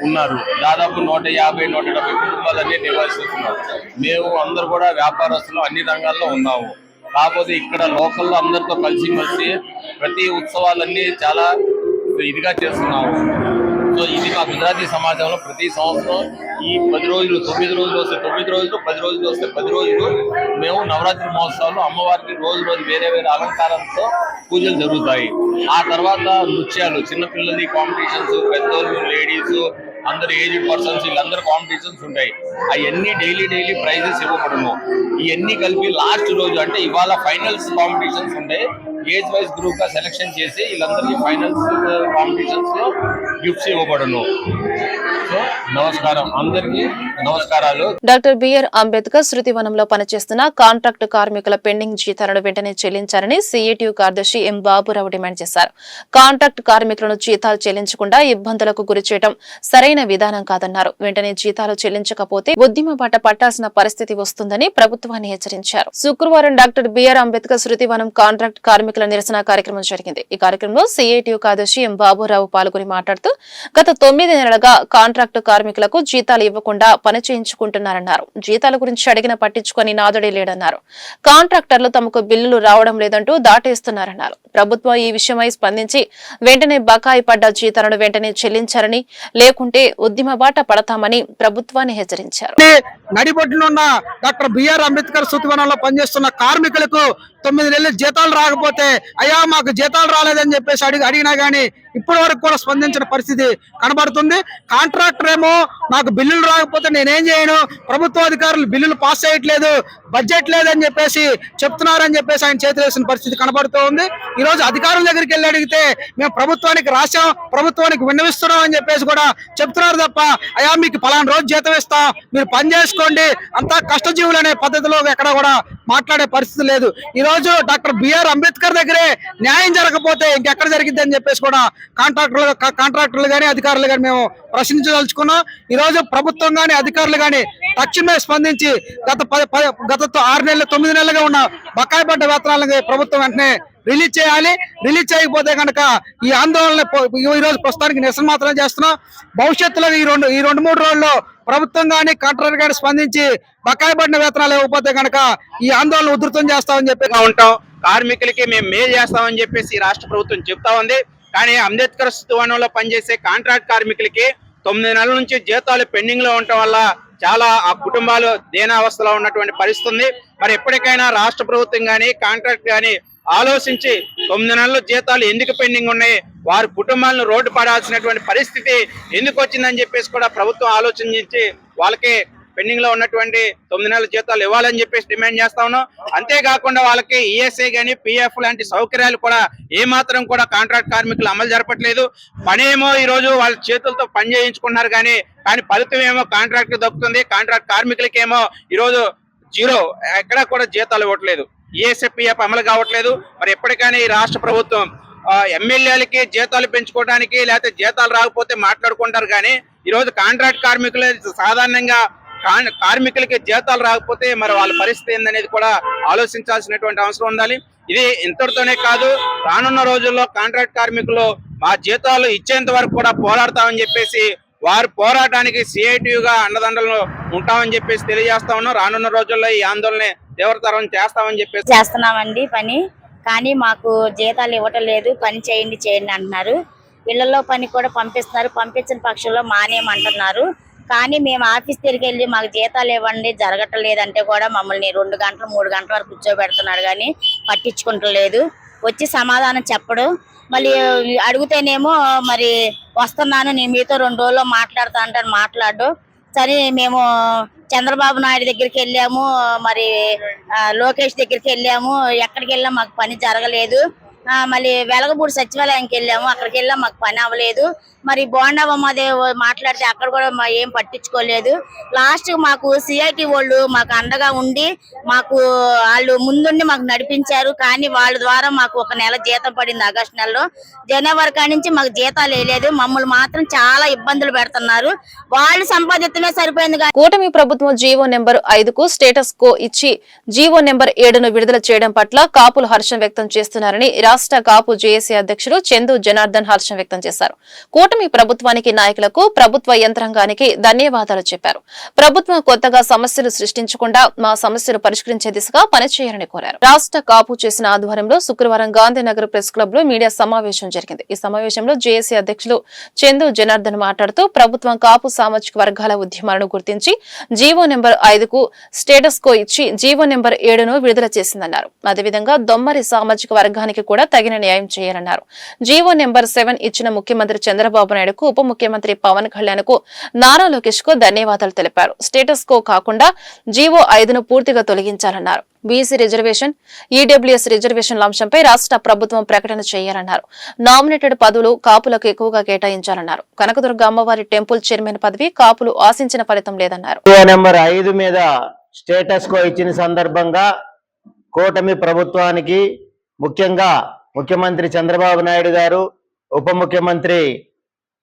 ఉన్నారు. దాదాపు 150-170 కుటుంబాలన్నీ నిర్వహిస్తున్నారు. మేము అందరూ కూడా వ్యాపారస్తులు అన్ని రంగాల్లో ఉన్నాము. కాకపోతే ఇక్కడ లోకల్లో అందరితో కలిసి ప్రతి ఉత్సవాలన్నీ చాలా ఇదిగా చేస్తున్నాము. సో ఇది మా గుజరాతీ సమాజంలో ప్రతి సంవత్సరం ఈ 10 రోజులు 9 రోజులు వస్తే 9 రోజులు 10 రోజులు వస్తే 10 రోజులు మేము నవరాత్రి మహోత్సవాలు అమ్మవారికి రోజు వేరే అలంకారంతో పూజలు జరుగుతాయి. ఆ తర్వాత నృత్యాలు, చిన్నపిల్లలు కాంపిటీషన్స్, పెద్దోళ్ళు, లేడీస్, అందరు ఏజ్డ్ పర్సన్స్ వీళ్ళందరూ కాంపిటీషన్స్ ఉంటాయి. అవన్నీ డైలీ ప్రైజెస్ ఇవ్వబడము. ఇవన్నీ కలిపి లాస్ట్ రోజు అంటే ఇవాళ ఫైనల్స్ కాంపిటీషన్స్ ఉంటాయి. ఏజ్ వైజ్ గ్రూప్ గా సెలెక్షన్ చేసి వీళ్ళందరికీ ఫైనల్స్ కాంపిటీషన్స్ లో గిఫ్ట్స్ ఇవ్వబడను. సో నమస్కారం, అందరికీ నమస్కారాలు. డాక్టర్ బిఆర్ అంబేద్కర్ శృతివనంలో పనిచేస్తున్న కాంట్రాక్టు కార్మికుల పెండింగ్ జీతాలను వెంటనే చెల్లించాలని సిఐటియు కార్యదర్శి ఎం బాబురావు డిమాండ్ చేశారు. కాంట్రాక్టు కార్మికులను జీతాలు చెల్లించకుండా ఇబ్బందులకు గురి చేయడం సరైన విధానం కాదన్నారు. వెంటనే జీతాలు చెల్లించకపోతే ఉద్యమ బాట పట్టాల్సిన పరిస్థితి వస్తుందని ప్రభుత్వాన్ని హెచ్చరించారు. శుక్రవారం డాక్టర్ బిఆర్ అంబేద్కర్ శృతివనం కాంట్రాక్ట్ కార్మికుల నిరసన కార్యక్రమం జరిగింది. ఈ కార్యక్రమంలో సిఐటియు కార్యదర్శి ఎం బాబురావు పాల్గొని మాట్లాడుతూ గత 9 నెలలుగా కాంట్రాక్టు కార్మికులకు జీతాలు ఇవ్వకుండా పని చేయించుకుంటున్నారన్నారు. జీతాల గురించి అడిగిన పట్టించుకొని నాదుడే లేడన్నారు. కాంట్రాక్టర్లు తమకు బిల్లులు రావడం లేదంటూ దాటేస్తున్నారన్నారు. ప్రభుత్వం ఈ విషయమై స్పందించి వెంటనే బకాయి పడ్డ జీతాలను వెంటనే చెల్లించారని, లేకుంటే ఉద్యమ బాట పడతామని ప్రభుత్వాన్ని హెచ్చరించారు. నడిబొడ్డునున్న డాక్టర్ బిఆర్ అంబేద్కర్ శృతివనంలో పనిచేస్తున్న కార్మికులకు 9 నెలలు జీతాలు రాకపోతే అయ్యా మాకు జీతాలు రాలేదని చెప్పేసి అడిగినా గానీ ఇప్పటి వరకు కూడా స్పందించిన పరిస్థితి కనబడుతుంది. కాంట్రాక్టర్ ఏమో నాకు బిల్లులు రాకపోతే నేనేం చేయను, ప్రభుత్వ అధికారులు బిల్లులు పాస్ చేయట్లేదు, బడ్జెట్ లేదని చెప్పేసి చెప్తున్నారని చెప్పేసి ఆయన చేతులు వేసిన పరిస్థితి కనబడుతూ ఉంది. ఈ రోజు అధికారుల దగ్గరికి వెళ్ళి అడిగితే మేము ప్రభుత్వానికి రాశాం, ప్రభుత్వానికి విన్నవిస్తున్నాం అని చెప్పేసి కూడా చెప్తున్నారు తప్ప అయ్యా మీకు పలానా రోజు జీతం ఇస్తాం, మీరు పని చేసుకోండి, అంతా కష్టజీవులు అనే పద్ధతిలో ఎక్కడ కూడా మాట్లాడే పరిస్థితి లేదు. ఈ రోజు డాక్టర్ బిఆర్ అంబేద్కర్ దగ్గరే న్యాయం జరగకపోతే ఇంకెక్కడ జరిగింది అని చెప్పేసి కూడా కాంట్రాక్టర్లు గానీ అధికారులు గానీ మేము ప్రశ్నించదలుచుకున్నాం. ఈ రోజు ప్రభుత్వం గానీ అధికారులు గానీ తక్షణమే స్పందించి గత 6 నెలలు 9 నెలలుగా ఉన్న బకాయి పడ్డ వేతనాలను ప్రభుత్వం వెంటనే రిలీజ్ చేయాలి. రిలీజ్ చేయకపోతే కనుక ఈ ఆందోళన ఈ రోజు ప్రస్తుతానికి నిరసన మాత్రమే చేస్తున్నాం. భవిష్యత్తులో ఈ 2-3 రోజుల్లో ప్రభుత్వం గానీ కాంట్రాక్టర్ గానీ స్పందించి బకాయి పడిన వేతనాలు ఇవ్వకపోతే కనుక ఈ ఆందోళన ఉధృతం చేస్తామని చెప్పి ఉంటాం. కార్మికులకి మేము మేలు చేస్తామని చెప్పేసి రాష్ట్ర ప్రభుత్వం చెప్తా ఉంది. కానీ అంబేద్కర్ శృతివనంలో పనిచేసే కాంట్రాక్ట్ కార్మికులకి 9 నెలల నుంచి జీతాలు పెండింగ్ లో ఉండటం వల్ల చాలా ఆ కుటుంబాలు దీనావస్థలో ఉన్నటువంటి పరిస్థితి ఉంది. మరి ఎప్పటికైనా రాష్ట్ర ప్రభుత్వం గానీ కాంట్రాక్ట్ గానీ ఆలోచించి 9 నెలల జీతాలు ఎందుకు పెండింగ్ ఉన్నాయి, వారి కుటుంబాలను రోడ్డు పడాల్సినటువంటి పరిస్థితి ఎందుకు వచ్చిందని చెప్పేసి కూడా ప్రభుత్వం ఆలోచించి వాళ్ళకి పెండింగ్ లో ఉన్నటువంటి 9 నెలల జీతాలు ఇవ్వాలని చెప్పేసి డిమాండ్ చేస్తా ఉన్నాం. అంతేకాకుండా వాళ్ళకి ఈఎస్ఐ గానీ పిఎఫ్ లాంటి సౌకర్యాలు కూడా ఏమాత్రం కూడా కాంట్రాక్ట్ కార్మికులు అమలు జరపట్లేదు. పనేమో ఈ రోజు వాళ్ళ చేతులతో పని చేయించుకున్నారు కానీ ఫలితం ఏమో కాంట్రాక్ట్ దక్కుతుంది. కాంట్రాక్ట్ కార్మికులకేమో ఈరోజు జీరో, ఎక్కడా కూడా జీతాలు ఇవ్వట్లేదు, ఈఎస్ఐ పిఎఫ్ అమలు కావట్లేదు. మరి ఎప్పటికైనా ఈ రాష్ట్ర ప్రభుత్వం ఎమ్మెల్యేలకి జీతాలు పెంచుకోవడానికి లేకపోతే జీతాలు రాకపోతే మాట్లాడుకుంటారు కానీ ఈరోజు కాంట్రాక్ట్ కార్మికులు సాధారణంగా కార్మికులకి జీతాలు రాకపోతే మరి వాళ్ళ పరిస్థితి ఏందనేది కూడా ఆలోచించాల్సినటువంటి అవసరం ఉండాలి. ఇది ఇంతటితోనే కాదు, రానున్న రోజుల్లో కాంట్రాక్ట్ కార్మికులు మా జీతాలు ఇచ్చేంత వరకు కూడా పోరాడతామని చెప్పేసి వారి పోరాటానికి సిఐటియుగా అండదండలు ఉంటామని చెప్పేసి తెలియజేస్తా ఉన్నాం. రానున్న రోజుల్లో ఈ ఆందోళన తీవ్రతరం చేస్తామని చెప్పేసి చేస్తున్నామండి పని. కానీ మాకు జీతాలు ఇవ్వటం లేదు, పని చేయండి అంటున్నారు. ఇళ్లలో పని కూడా పంపిస్తున్నారు, పంపించిన పక్షంలో మానేయమంటున్నారు. కానీ మేము ఆఫీస్ తిరిగి వెళ్ళి మాకు జీతాలు ఇవ్వండి జరగటం లేదంటే కూడా మమ్మల్ని 2 గంటలు 3 గంటల వరకు కూర్చోబెడుతున్నాడు కానీ పట్టించుకుంటలేదు. వచ్చి సమాధానం చెప్పడు. మళ్ళీ అడిగితేనేమో మరి వస్తున్నాను నేను మీతో 2 రోజుల్లో మాట్లాడుతా అంటాను, మాట్లాడు. సరే మేము చంద్రబాబు నాయుడు దగ్గరికి వెళ్ళాము, మరి లోకేష్ దగ్గరికి వెళ్ళాము, ఎక్కడికి వెళ్ళాము మాకు పని జరగలేదు. మళ్ళీ వెలగపూడి సచివాలయానికి వెళ్ళాము, అక్కడికి వెళ్ళాం, మాకు పని అవ్వలేదు. మరి బోండావమ్మదేవ్ మాట్లాడితే అక్కడ కూడా ఏం పట్టించుకోలేదు. లాస్ట్ మాకు సిఐటి వాళ్ళు మాకు అండగా ఉండి మాకు వాళ్ళు ముందుండి మాకు నడిపించారు. కానీ వాళ్ళ ద్వారా మాకు ఒక నెల జీతం పడింది ఆగస్టు నెలలో. జనవరి కాడి నుంచి మాకు జీతాలు వేయలేదు. మమ్మల్ని మాత్రం చాలా ఇబ్బందులు పెడుతున్నారు. వాళ్ళు సంపాదితమే సరిపోయింది. కూటమి ప్రభుత్వం జీవో నెంబర్ 5కు స్టేటస్ కో ఇచ్చి జీవో నెంబర్ 7ను విడుదల చేయడం పట్ల కాపులు హర్షం వ్యక్తం చేస్తున్నారని రాష్ట్ర కాపు జేఏసీ అధ్యక్షుడు చందు జనార్దన్ హర్షం వ్యక్తం చేశారు. కూటమి ప్రభుత్వానికి, నాయకులకు, ప్రభుత్వ యంత్రాంగానికి ధన్యవాదాలు చెప్పారు. ప్రభుత్వం కొత్తగా సమస్యలు సృష్టించకుండా మా సమస్యలు పరిష్కరించే దిశగా పనిచేయాలని కోరారు. రాష్ట్ర కాపు చేసిన ఆధ్వర్యంలో శుక్రవారం గాంధీనగర్ ప్రెస్ క్లబ్ లో మీడియా సమావేశం జరిగింది. ఈ సమావేశంలో జేఏసీ అధ్యక్షులు చందు జనార్దన్ మాట్లాడుతూ ప్రభుత్వం కాపు సామాజిక వర్గాల ఉద్యమాలను గుర్తించి జీవో నెంబర్ 5కు స్టేటస్ కో ఇచ్చి జీవో నెంబర్ 7ను విడుదల చేసిందన్నారు. అదేవిధంగా దొమ్మరి సామాజిక వర్గానికి కూడా తగిన న్యాయం చేయాలన్నారు. జీవో నెంబర్ 7 ఇచ్చిన ముఖ్యమంత్రి చంద్రబాబు నాయుడుకు, ఉప ముఖ్యమంత్రి పవన్ కళ్యాణ్ కు, నారా లోకేష్ కు ధన్యవాదాలు తెలిపారు. స్టేటస్ కో కాకుండా జీవో 5ను పూర్తిగా తొలగించాలన్నారు. బీసీ రిజర్వేషన్, ఈడబ్ల్యూఎస్ రిజర్వేషన్ల అంశంపై రాష్ట్ర ప్రభుత్వం ప్రకటన చేయాలన్నారు. నామినేటెడ్ పదవులు కాపులకు ఎక్కువగా కేటాయించాలన్నారు. కనకదుర్గ అమ్మవారి టెంపుల్ చైర్మన్ పదవి కాపులు ఆశించిన ఫలితం లేదన్నారు. నెంబర్ 5 మీద స్టేటస్ కో ఇచ్చిన సందర్భంగా కూటమి ప్రభుత్వానికి, ముఖ్యంగా ముఖ్యమంత్రి చంద్రబాబు నాయుడు గారు, ఉప ముఖ్యమంత్రి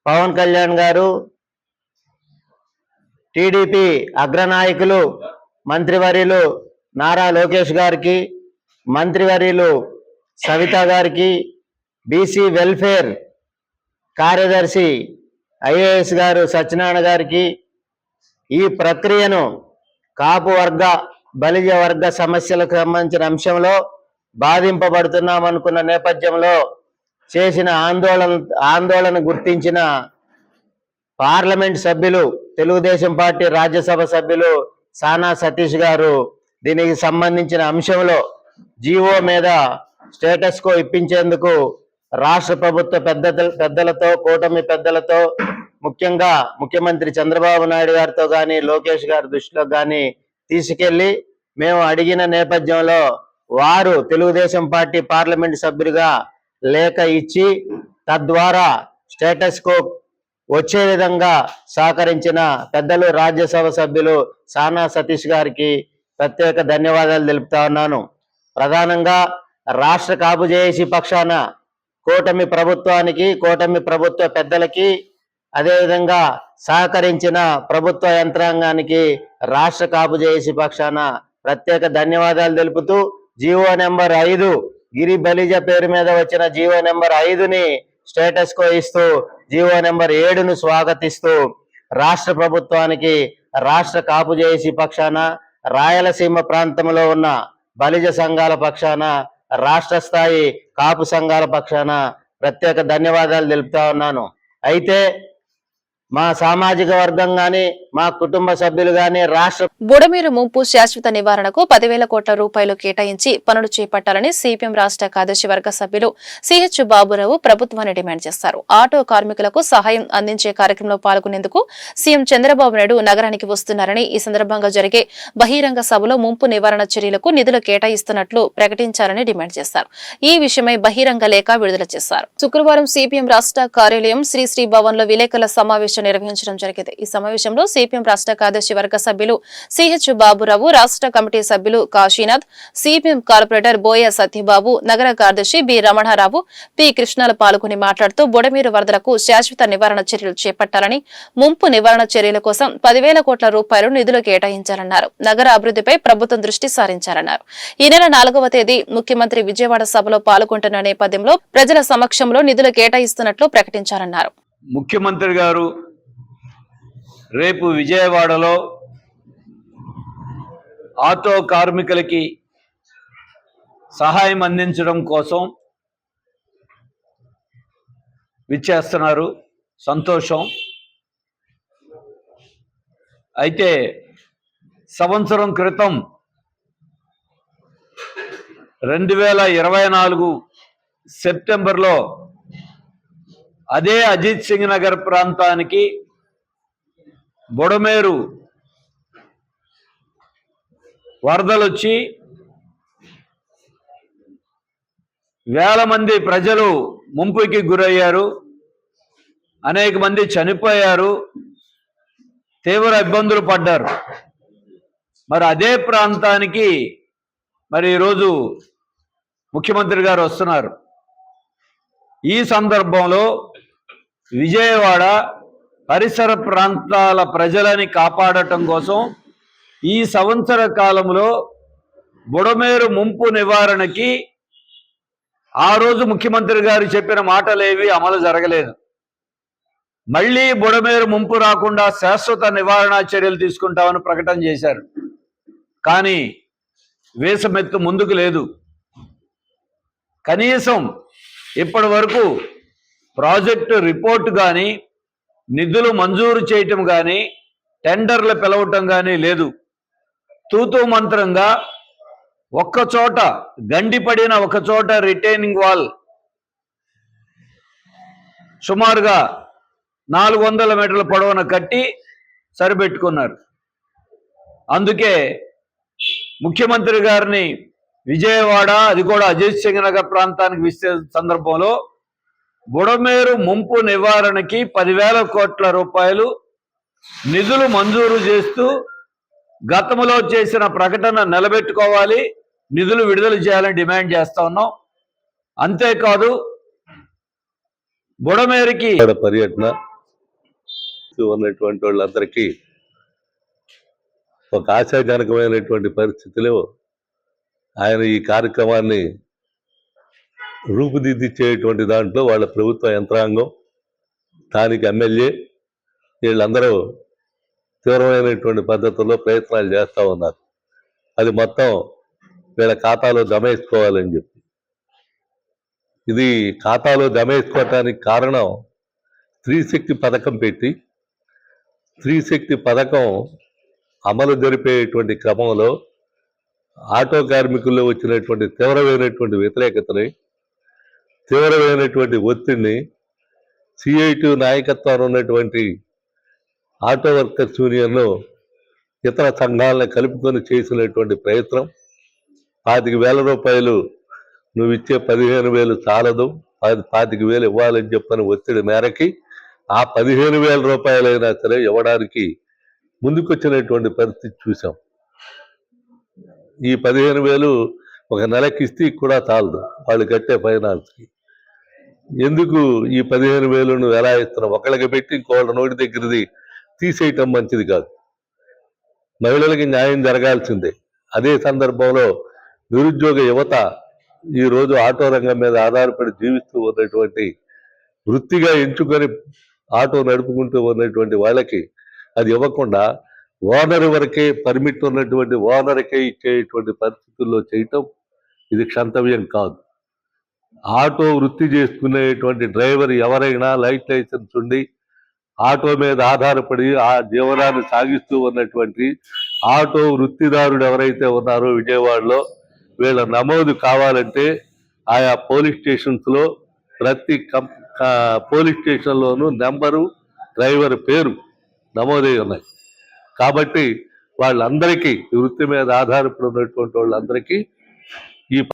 పవన్ కళ్యాణ్ గారు, టీడీపీ అగ్రనాయకులు మంత్రివర్యులు నారా లోకేష్ గారికి, మంత్రివర్యులు సవిత గారికి, బీసీ వెల్ఫేర్ కార్యదర్శి ఐఏఎస్ గారు సత్యనారాయణ గారికి ఈ ప్రక్రియను కాపు వర్గ, బలిజ వర్గ సమస్యలకు సంబంధించిన అంశంలో బాధింపబడుతున్నామనుకున్న నేపథ్యంలో చేసిన ఆందోళన గుర్తించిన పార్లమెంట్ సభ్యులు, తెలుగుదేశం పార్టీ రాజ్యసభ సభ్యులు సానా సతీష్ గారు దీనికి సంబంధించిన అంశంలో జీవో మీద స్టేటస్ కో ఇప్పించేందుకు రాష్ట్ర ప్రభుత్వ పెద్దలతో, కూటమి పెద్దలతో, ముఖ్యంగా ముఖ్యమంత్రి చంద్రబాబు నాయుడు గారితో కానీ, లోకేష్ గారి దృష్టిలో కానీ తీసుకెళ్లి మేము అడిగిన నేపథ్యంలో వారు తెలుగుదేశం పార్టీ పార్లమెంట్ సభ్యులుగా లేఖ ఇచ్చి తద్వారా స్టేటస్ కో వచ్చే విధంగా సహకరించిన పెద్దలు రాజ్యసభ సభ్యులు సానా సతీష్ గారికి ప్రత్యేక ధన్యవాదాలు తెలుపుతా ఉన్నాను. ప్రధానంగా రాష్ట్ర కాపు జేఏసీ పక్షాన కూటమి ప్రభుత్వానికి, కూటమి ప్రభుత్వ పెద్దలకి, అదేవిధంగా సహకరించిన ప్రభుత్వ యంత్రాంగానికి రాష్ట్ర కాపు జేఏసీ పక్షాన ప్రత్యేక ధన్యవాదాలు తెలుపుతూ జీవో నెంబర్ 5 గిరి బలిజ పేరు మీద వచ్చిన జీవో నెంబర్ 5ని స్టేటస్ కో ఇస్తూ జీవో నెంబర్ 7ను స్వాగతిస్తూ రాష్ట్ర ప్రభుత్వానికి, రాష్ట్ర కాపు జేఏసీ పక్షాన, రాయలసీమ ప్రాంతంలో ఉన్న బలిజ సంఘాల పక్షాన, రాష్ట్ర స్థాయి కాపు సంఘాల పక్షాన ప్రత్యేక ధన్యవాదాలు తెలుపుతా ఉన్నాను. అయితే మా సామాజిక వర్గం గాని, మా కుటుంబ సభ్యులు గాని బుడమేరు ముంపు శాశ్వత నివారణకు 10,000 కోట్ల రూపాయలు కేటాయించి పనులు చేపట్టాలని సిపిఎం రాష్ట్ర కార్యదర్శి వర్గ సభ్యులు సిహెచ్ బాబురావు ప్రభుత్వాన్ని డిమాండ్ చేశారు. ఆటో కార్మికులకు సహాయం అందించే కార్యక్రమంలో పాల్గొనేందుకు సీఎం చంద్రబాబు నాయుడు నగరానికి వస్తున్నారని, ఈ సందర్భంగా జరిగే బహిరంగ సభలో ముంపు నివారణ చర్యలకు నిధులు కేటాయిస్తున్నట్లు ప్రకటించాలని డిమాండ్ చేశారు. ఈ విషయమై బహిరంగ లేఖ విడుదల చేశారు. శుక్రవారం సిపిఎం రాష్ట్ర కార్యాలయం శ్రీ భవన్ లో విలేకరుల సమావేశం నిర్వహించడం జరిగింది. ఈ సమావేశంలో సిపిఎం రాష్ట్ర కార్యదర్శి వర్గ సభ్యులు సిహెచ్ బాబురావు, రాష్ట్ర కమిటీ సభ్యులు కాశీనాథ్, సిపిఎం కార్పొరేటర్ బోయ సత్యబాబు, నగర కార్యదర్శి బి రమణారావు, పి కృష్ణాలు పాల్గొని మాట్లాడుతూ బుడమేరు వరదలకు శాశ్వత నివారణ చర్యలు చేపట్టాలని, ముంపు నివారణ చర్యల కోసం 10,000 కోట్ల రూపాయలు నిధులు కేటాయించాలన్నారు. నగర అభివృద్ధిపై ప్రభుత్వం దృష్టి సారించాలన్నారు. ఈ నెల 4వ తేదీ ముఖ్యమంత్రి విజయవాడ సభలో పాల్గొంటున్న నేపథ్యంలో ప్రజల సమక్షంలో నిధులు కేటాయిస్తున్నట్లు ప్రకటించారన్నారు. ముఖ్యమంత్రి గారు రేపు విజయవాడలో ఆటో కార్మికులకి సహాయం అందించడం కోసం విచ్చేస్తున్నారు. సంతోషం. అయితే సంవత్సరం క్రితం 2024 సెప్టెంబర్లో అదే అజిత్ సింగ్ నగర్ ప్రాంతానికి బుడమేరు వరదలు వచ్చి వేల మంది ప్రజలు ముంపుకి గురయ్యారు, అనేక మంది చనిపోయారు, తీవ్ర ఇబ్బందులు పడ్డారు. మరి అదే ప్రాంతానికి మరి ఈరోజు ముఖ్యమంత్రి గారు వస్తున్నారు. ఈ సందర్భంలో విజయవాడ పరిసర ప్రాంతాల ప్రజలని కాపాడటం కోసం ఈ సంవత్సర కాలంలో బుడమేరు ముంపు నివారణకి ఆ రోజు ముఖ్యమంత్రి గారు చెప్పిన మాటలేవి అమలు జరగలేదు. మళ్ళీ బుడమేరు ముంపు రాకుండా శాశ్వత నివారణ చర్యలు తీసుకుంటామని ప్రకటన చేశారు. కానీ వేసమెత్తు ముందుకు లేదు. కనీసం ఇప్పటి వరకు ప్రాజెక్టు రిపోర్టు కానీ, నిధులు మంజూరు చేయటం కానీ, టెండర్లు పిలవటం కానీ లేదు. తూతూ మంత్రంగా ఒక్కచోట గండిపడిన ఒకచోట రిటైనింగ్ వాల్ సుమారుగా 400 మీటర్ల పొడవున కట్టి సరిపెట్టుకున్నారు. అందుకే ముఖ్యమంత్రి గారిని విజయవాడ, అది కూడా అజిత్ సింగ్ నగర్ ప్రాంతానికి విస్తే సందర్భంలో బుడమేరు ముంపు నివారణకి 10,000 కోట్ల రూపాయలు నిధులు మంజూరు చేస్తూ గతంలో చేసిన ప్రకటన నిలబెట్టుకోవాలి, నిధులు విడుదల చేయాలని డిమాండ్ చేస్తా ఉన్నాం. అంతేకాదు బుడమేరుకి పర్యటన ఉన్నటువంటి వాళ్ళందరికీ ఒక ఆశాజనకమైనటువంటి పరిస్థితిలో ఆయన ఈ కార్యక్రమాన్ని రూపుదిద్దించేటువంటి దాంట్లో వాళ్ళ ప్రభుత్వ యంత్రాంగం, స్థానిక ఎమ్మెల్యే వీళ్ళందరూ తీవ్రమైనటువంటి పద్ధతుల్లో ప్రయత్నాలు చేస్తూ ఉన్నారు. అది మొత్తం వీళ్ళ ఖాతాలో జమ వేసుకోవాలని చెప్పి. ఇది ఖాతాలో జమ వేసుకోవటానికి కారణం స్త్రీశక్తి పథకం పెట్టి, స్త్రీశక్తి పథకం అమలు జరిపేటువంటి క్రమంలో ఆటో కార్మికుల్లో వచ్చినటువంటి తీవ్రమైనటువంటి వ్యతిరేకతని, తీవ్రమైనటువంటి ఒత్తిడిని సిఐటి నాయకత్వాన్ని ఉన్నటువంటి ఆటో వర్కర్స్ యూనియన్ను ఇతర సంఘాలను కలుపుకొని చేసినటువంటి ప్రయత్నం. 25,000 రూపాయలు నువ్వు ఇచ్చే 15,000 చాలదు, 25,000 ఇవ్వాలని చెప్పని ఒత్తిడి మేరకి ఆ 15,000 రూపాయలైనా సరే ఇవ్వడానికి ముందుకొచ్చినటువంటి పరిస్థితి చూసాం. ఈ 15,000 ఒక నెలకి ఇస్తే కూడా చాలదు వాళ్ళు కట్టే ఫైనాన్స్కి. ఎందుకు ఈ 15,000 నువ్వు ఎలా ఇస్తున్నావు? ఒకళ్ళకి పెట్టి ఇంకోళ్ళ నోటి దగ్గరది తీసేయటం మంచిది కాదు. మహిళలకి న్యాయం జరగాల్సిందే. అదే సందర్భంలో నిరుద్యోగ యువత ఈరోజు ఆటో రంగం మీద ఆధారపడి జీవిస్తూ ఉన్నటువంటి, వృత్తిగా ఎంచుకొని ఆటో నడుపుకుంటూ ఉన్నటువంటి వాళ్ళకి అది ఇవ్వకుండా ఓనర్ వరకే పర్మిట్ ఉన్నటువంటి ఓనర్కే ఇచ్చేటువంటి పరిస్థితుల్లో చేయటం ఇది క్షంతవ్యం కాదు. ఆటో వృత్తి చేసుకునేటువంటి డ్రైవర్ ఎవరైనా లైట్ లైసెన్స్ ఉండి ఆటో మీద ఆధారపడి ఆ జీవనాన్ని సాగిస్తూ ఉన్నటువంటి ఆటో వృత్తిదారుడు ఎవరైతే ఉన్నారో విజయవాడలో, వీళ్ళ నమోదు కావాలంటే ఆయా పోలీస్ స్టేషన్స్లో ప్రతి పోలీస్ స్టేషన్లోనూ నెంబరు, డ్రైవర్ పేరు నమోదై ఉన్నాయి. కాబట్టి వాళ్ళందరికీ, వృత్తి మీద ఆధారపడి ఉన్నటువంటి వాళ్ళందరికీ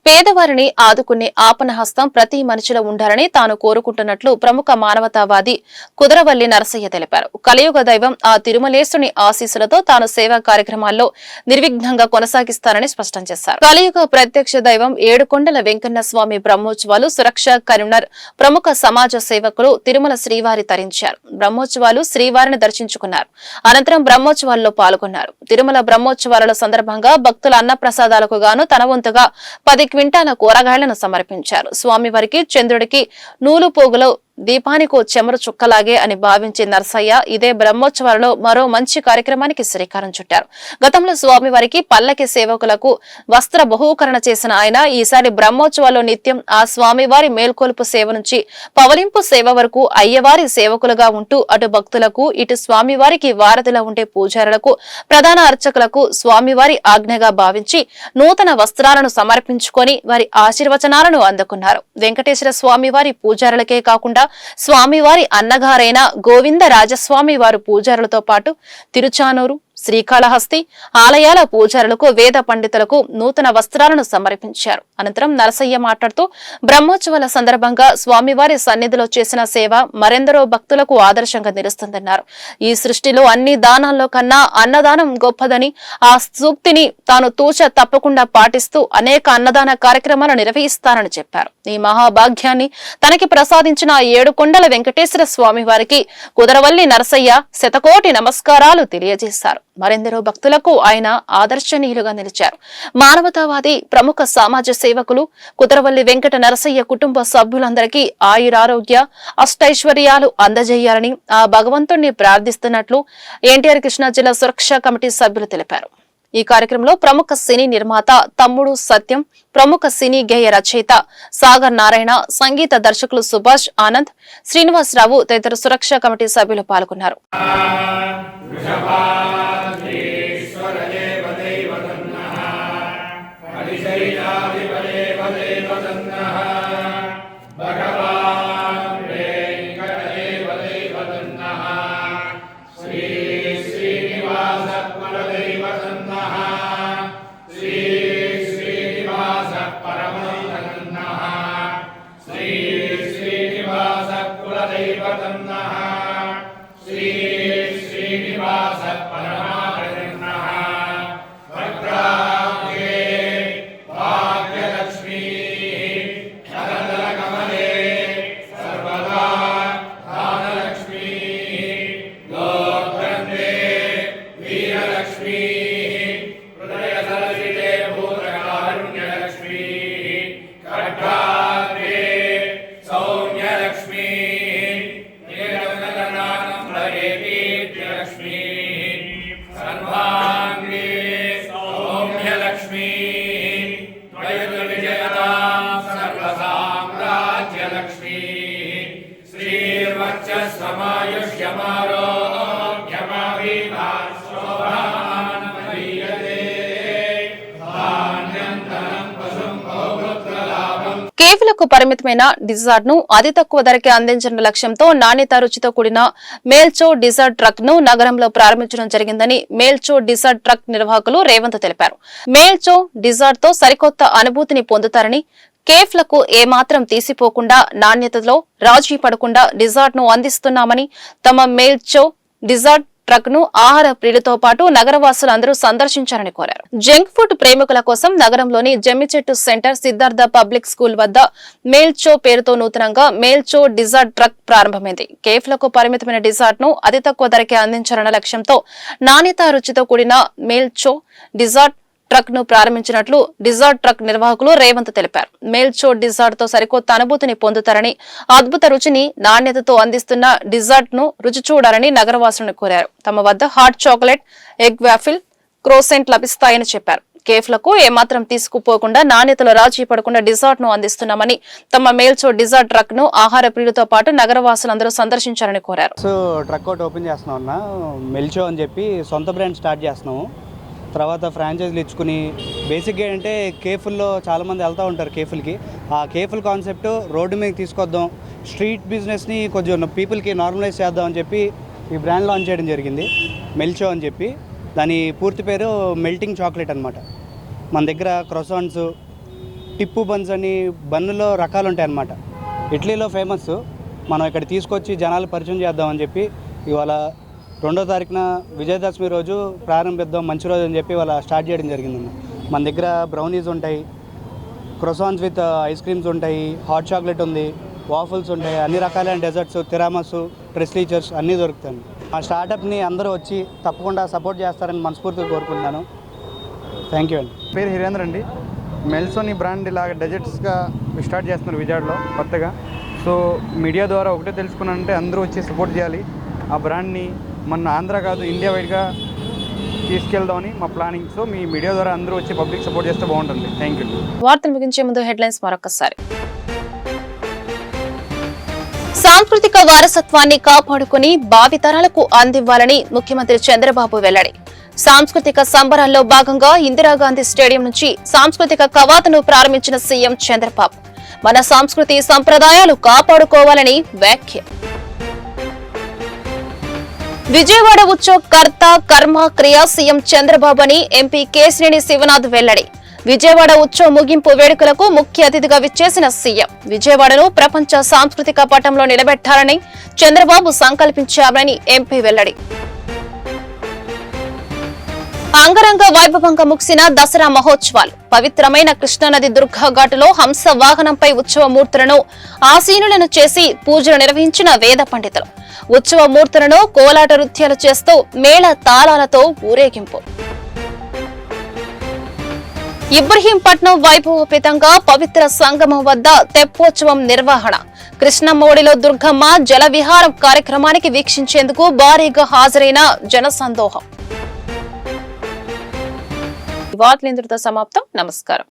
పేదవారిని ఆదుకునే ఆపన హస్తం ప్రతి మనిషిలో ఉండాలని తాను కోరుకుంటున్నట్లు ప్రముఖ మానవతావాది కుదరవల్లి నరసయ్య తెలిపారు. కలియుగ దైవం ఆ తిరుమలేశుని ఆశీస్సులతో తాను సేవా కార్యక్రమాల్లో నిర్విఘ్నంగా కొనసాగిస్తానని స్పష్టం చేశారు. కలియుగ ప్రత్యక్ష దైవం ఏడుకొండల వెంకన్న స్వామి బ్రహ్మోత్సవాలు సురక్ష కరీంనగర్ ప్రముఖ సమాజ సేవకులు తిరుమల శ్రీవారి తరించారు. బ్రహ్మోత్సవాలు శ్రీవారిని దర్శించుకున్నారు. అనంతరం బ్రహ్మోత్సవాల్లో పాల్గొన్నారు. తిరుమల బ్రహ్మోత్సవాల సందర్భంగా భక్తుల అన్నప్రసాదాలకు గాను తన వంతుగా 10 క్వింటాల కూరగాయలను సమర్పించారు. స్వామివారికి చంద్రుడికి నూలు పోగులో దీపానికో చెమరు చుక్కలాగే అని భావించే నరసయ్య ఇదే బ్రహ్మోత్సవాలలో మరో మంచి కార్యక్రమానికి శ్రీకారం చుట్టారు. గతంలో స్వామివారికి పల్లకి సేవకులకు వస్త్ర బహూకరణ చేసిన ఆయన ఈసారి బ్రహ్మోత్సవాల్లో నిత్యం ఆ స్వామివారి మేల్కొలుపు సేవ నుంచి పవలింపు సేవ వరకు అయ్యవారి సేవకులుగా ఉంటూ అటు భక్తులకు ఇటు స్వామివారికి వారధిలా ఉండే పూజారులకు ప్రధాన అర్చకులకు స్వామివారి ఆజ్ఞగా భావించి నూతన వస్త్రాలను సమర్పించుకొని వారి ఆశీర్వచనాలను అందుకున్నారు. వెంకటేశ్వర స్వామివారి పూజారులకే కాకుండా స్వామివారి అన్నగారైన గోవింద రాజస్వామి వారు పూజారులతో పాటు తిరుచానూరు, శ్రీకాళహస్తి ఆలయాల పూజారులకు వేద పండితులకు నూతన వస్త్రాలను సమర్పించారు. అనంతరం నరసయ్య మాట్లాడుతూ బ్రహ్మోత్సవాల సందర్భంగా స్వామివారి సన్నిధిలో చేసిన సేవ మరెందరో భక్తులకు ఆదర్శంగా నిలుస్తుందన్నారు. ఈ సృష్టిలో అన్ని దానాల్లో కన్నా అన్నదానం గొప్పదని, ఆ సూక్తిని తాను తూచ తప్పకుండా పాటిస్తూ అనేక అన్నదాన కార్యక్రమాలు నిర్వహిస్తానని చెప్పారు. ఈ మహాభాగ్యాన్ని తనకి ప్రసాదించిన ఏడుకొండల వెంకటేశ్వర స్వామి వారికి కుదరవల్లి నరసయ్య శతకోటి నమస్కారాలు తెలియజేశారు. మరెందరో భక్తులకు ఆయన ఆదర్శనీయులుగా నిలిచారు. మానవతావాది, ప్రముఖ సమాజ సేవకులు కుదరవల్లి వెంకట నరసయ్య కుటుంబ సభ్యులందరికీ ఆయురారోగ్య అష్టైశ్వర్యాలు అందజేయాలని ఆ భగవంతుణ్ణి ప్రార్థిస్తున్నట్లు ఎన్టీఆర్ కృష్ణా జిల్లా సురక్షా కమిటీ సభ్యులు తెలిపారు. ఈ కార్యక్రమంలో ప్రముఖ సినీ నిర్మాత తమ్ముడు సత్యం, ప్రముఖ సినీ గేయ రచయిత సాగర్ నారాయణ, సంగీత దర్శకులు సుభాష్ ఆనంద్, శ్రీనివాసరావు తదితర సురక్షా కమిటీ సభ్యులు పాల్గొన్నారు. కేఫ్లకు పరిమితమైన డిజార్ట్ ను అతి తక్కువ ధరకే అందించిన లక్ష్యంతో నాణ్యత రుచితో కూడిన మేల్చో డిజార్ట్ ట్రక్ ను నగరంలో ప్రారంభించడం జరిగిందని మేల్చో డిజార్ట్ ట్రక్ నిర్వాహకులు రేవంత్ తెలిపారు. మేల్చో డిజార్ట్ తో సరికొత్త అనుభూతిని పొందుతారని, కేఫ్లకు ఏమాత్రం తీసిపోకుండా నాణ్యతలో రాజీ పడకుండా డిజార్ట్ ను అందిస్తున్నామని, తమ మేల్చో డిజార్ట్ ట్రక్ ను ఆహార ప్రియులతో పాటు నగరవాసులందరూ సందర్శించాలని కోరారు. జంక్ ఫుడ్ ప్రేమికుల కోసం నగరంలోని జమ్మిచెట్టు సెంటర్ సిద్ధార్థ పబ్లిక్ స్కూల్ వద్ద మేల్చో పేరుతో నూతనంగా మేల్చో డిజార్ట్ ట్రక్ ప్రారంభమైంది. కేఫ్లకు పరిమితమైన డిజార్ట్ ను అతి తక్కువ ధరకే అందించాలన్న లక్ష్యంతో నాణ్యత రుచితో కూడిన మేల్చో డిజార్ట్ ట్రక్ ను ప్రారంభించినట్లు డిజార్ట్ ట్రక్ నిర్వాహకులు రేవంత్ తెలిపారు. మేల్చో డిజార్ట్ తో సరికొత్త అనుభూతిని పొందుతారని, అద్భుత రుచిని నాణ్యతతో అందిస్తున్న డిజార్ట్ ను రుచి చూడాలని నగరవాసులను కోరారు. తమ వద్ద హాట్ చాక్లెట్, ఎగ్ వాఫిల్, క్రోసెంట్ లభిస్తాయని చెప్పారు. కేఫ్లకు ఏమాత్రం తీసుకుపోకుండా నాణ్యతలో రాజీ పడకుండా డిజార్ట్ ను అందిస్తున్నామని, తమ మేల్చో డిజార్ట్ ట్రక్ ను ఆహార ప్రియులతో పాటు నగరవాసులందరూ సందర్శించాలని కోరారు. ట్రక్ ఒకటి ఓపెన్ చేస్తున్నాం, మెల్చో అని చెప్పి సొంత బ్రాండ్ స్టార్ట్ చేస్తున్నాము. తర్వాత ఫ్రాంచైజీలు ఇచ్చుకుని బేసిక్గా ఏంటంటే కేఫుల్లో చాలామంది వెళ్తూ ఉంటారు కేఫుల్కి. ఆ కేఫుల్ కాన్సెప్ట్ రోడ్డు మీద తీసుకొద్దాం, స్ట్రీట్ బిజినెస్ని కొంచెం పీపుల్కి నార్మలైజ్ చేద్దాం అని చెప్పి ఈ బ్రాండ్ లాంచ్ చేయడం జరిగింది, మెల్చో అని చెప్పి. దాని పూర్తి పేరు మెల్టింగ్ చాక్లెట్ అనమాట. మన దగ్గర క్రొసాన్స్, టిప్పు బన్స్ అని బన్నులో రకాలు ఉంటాయి అన్నమాట. ఇడ్లీలో ఫేమస్. మనం ఇక్కడ తీసుకొచ్చి జనాలు పరిచయం చేద్దామని చెప్పి ఇవాళ 2వ తారీఖున విజయదశమి రోజు ప్రారంభిద్దాం, మంచి రోజు అని చెప్పి వాళ్ళ స్టార్ట్ చేయడం జరిగిందన్న. మన దగ్గర బ్రౌనీస్ ఉంటాయి, క్రొసాన్స్ విత్ ఐస్ క్రీమ్స్ ఉంటాయి, హాట్ చాక్లెట్ ఉంది, వాఫల్స్ ఉంటాయి, అన్ని రకాలైన డెజర్ట్స్, తిరామసు, ట్రెస్లీచర్స్ అన్నీ దొరుకుతాయి. ఆ స్టార్టప్ని అందరూ వచ్చి తప్పకుండా సపోర్ట్ చేస్తారని మనస్ఫూర్తిగా కోరుకుంటున్నాను. థ్యాంక్ యూ అండి. పేరు హిరేంద్ర అండి. మెల్సోని బ్రాండ్ ఇలాగ డెజర్ట్స్గా స్టార్ట్ చేస్తున్నారు విజయవాడలో కొత్తగా. సో మీడియా ద్వారా ఒకటే తెలుసుకున్నానంటే అందరూ వచ్చి సపోర్ట్ చేయాలి. ఆ బ్రాండ్ని మన ఆంధ్ర కాదు ఇండియా వైడ్గా తీసుకెళ్దామని మా ప్లానింగ్. సో మీ మీడియా ద్వారా అందరూ వచ్చి పబ్లిక్ సపోర్ట్ చేస్తే బాగుంటుంది. Thank you. వార్తలు ముగించే ముందు హెడ్లైన్స్ మరొకసారి. సాంస్కృతిక వారసత్వాన్ని కాపాడుకుని భావితరాలకు అందివ్వాలని ముఖ్యమంత్రి చంద్రబాబు వెల్లడి. సాంస్కృతిక సంబరాల్లో భాగంగా ఇందిరాగాంధీ స్టేడియం నుంచి సాంస్కృతిక కవాతును ప్రారంభించిన సీఎం చంద్రబాబు. మన సంస్కృతి సంప్రదాయాలు కాపాడుకోవాలని వ్యాఖ్య. విజయవాడ ఉత్సవ కర్త కర్మ క్రియ సీఎం చంద్రబాబు అని ఎంపీ కేశినేని శివనాథ్ వెల్లడి. విజయవాడ ఉత్సవ ముగింపు వేడుకలకు ముఖ్య అతిథిగా విచ్చేసిన సీఎం విజయవాడను ప్రపంచ సాంస్కృతిక పటంలో నిలబెట్టాలని చంద్రబాబు సంకల్పించారని ఎంపీ వెల్లడి. అంగరంగ వైభవంగా ముగిసిన దసరా మహోత్సవాలు. పవిత్రమైన కృష్ణానది దుర్గా ఘాటులో హంస వాహనంపై ఉత్సవ మూర్తులను ఆసీనులను చేసి పూజలు నిర్వహించిన వేద పండితులు. ఉత్సవ మూర్తులను కోలాట నృత్యాలు చేస్తూ మేళ తాళాలతో ఊరేగింపు. ఇబ్రహీంపట్నం వైభవపేతంగా పవిత్ర సంగమం వద్ద తెప్పోత్సవం నిర్వహణ. కృష్ణమ్మఒడిలో దుర్గమ్మ జల విహారం కార్యక్రమానికి వీక్షించేందుకు భారీగా హాజరైన జనసందోహం. వార్తలు ఇంతటితో సమాప్తం. నమస్కారం.